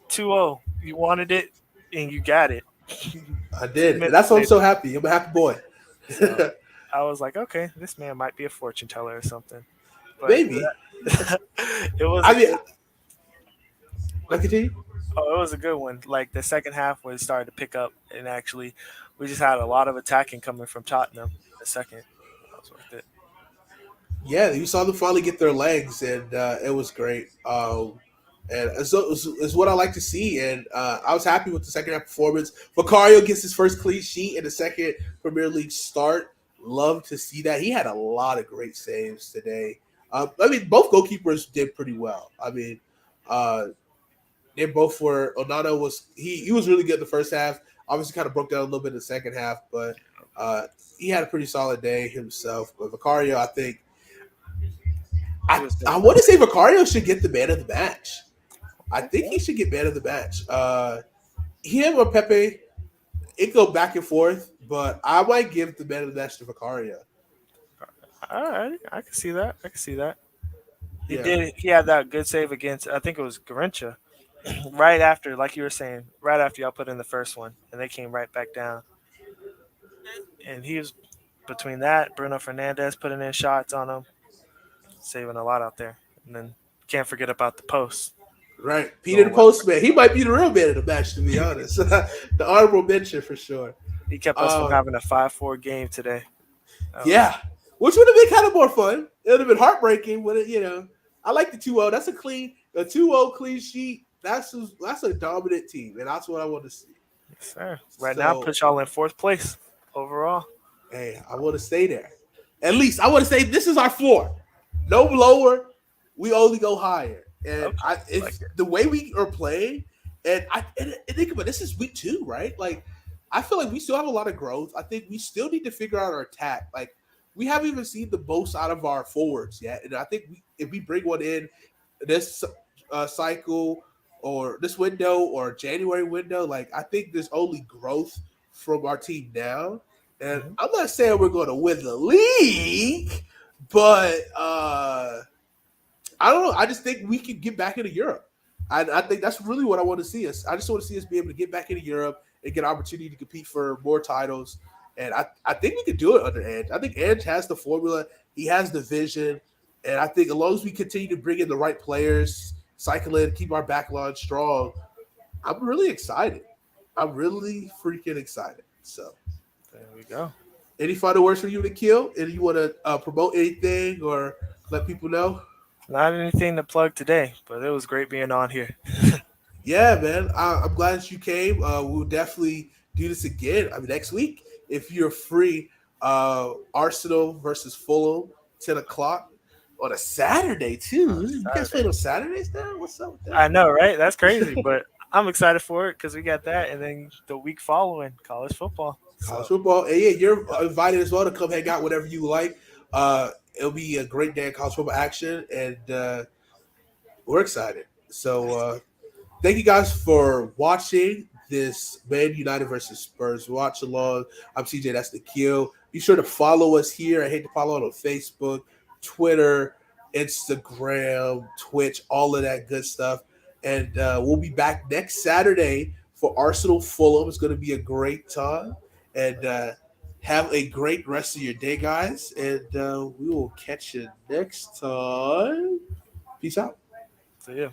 2-0. You wanted it, and you got it. I did. And that's why I'm so happy. I'm a happy boy. So I was like, okay, this man might be a fortune teller or something. But maybe. It was. I continue. Oh, it was a good one. Like the second half was started to pick up, and actually, we just had a lot of attacking coming from Tottenham. The second, that was worth it. Yeah, you saw them finally get their legs, and it was great. And it's what I like to see. And I was happy with the second half performance. Vicario gets his first clean sheet in the second Premier League start. Love to see that. He had a lot of great saves today. I mean, both goalkeepers did pretty well. I mean, they both were. Onana was he was really good in the first half. Obviously, kind of broke down a little bit in the second half, but he had a pretty solid day himself. But Vicario, I think. I want to say Vicario should get the man of the match. I think he should get man of the match. Him or Pepe, it go back and forth, but I might give the man of the match to Vicario. All right, I can see that. He did. He had that good save against. I think it was Garincha, right after, like you were saying, right after y'all put in the first one, and they came right back down. And he was between that, Bruno Fernandes putting in shots on him, saving a lot out there. And then can't forget about the post. Right, Peter the Postman. He might be the real man of the match, to be honest. The honorable mention for sure. He kept us from having a 5-4 game today. Yeah, which would have been kind of more fun. It would have been heartbreaking, but I like the 2-0. That's a 2-0 clean sheet. That's a dominant team, and that's what I want to see. Yes, sir. Right now, put y'all in 4th place overall. Hey, I want to stay there. At least I want to say this is our floor. No lower. We only go higher. And the way we are playing, and think about this is week 2, right? Like, I feel like we still have a lot of growth. I think we still need to figure out our attack. Like, we haven't even seen the most out of our forwards yet. And I think if we bring one in this cycle or this window or January window, like, I think there's only growth from our team now. And I'm not saying we're going to win the league, but I don't know. I just think we can get back into Europe. I think that's really what I want to see us. I just want to see us be able to get back into Europe and get an opportunity to compete for more titles. And I think we could do it under Ange. I think Ange has the formula. He has the vision. And I think as long as we continue to bring in the right players, cycle in, keep our backline strong, I'm really excited. I'm really freaking excited. So there we go. Any final words for you, Nikhil? And you want to promote anything or let people know? Not anything to plug today, but it was great being on here. Yeah, man. I'm glad that you came. We'll definitely do this again. I mean, next week, if you're free, Arsenal versus Fulham, 10 o'clock on a Saturday, too. You guys play on Saturdays now? What's up with that? I know, right? That's crazy, but I'm excited for it because we got that. And then the week following, college football. College football. And yeah, you're invited as well to come hang out whatever you like. It'll be a great day of college football action, and we're excited. So thank you guys for watching this Man United versus Spurs watch along. I'm CJ, that's Nikhil. Be sure to follow us here. I hate to follow on Facebook, Twitter, Instagram, Twitch, all of that good stuff. And we'll be back next Saturday for Arsenal Fulham. It's going to be a great time. And Have a great rest of your day, guys, and we will catch you next time. Peace out. So yeah.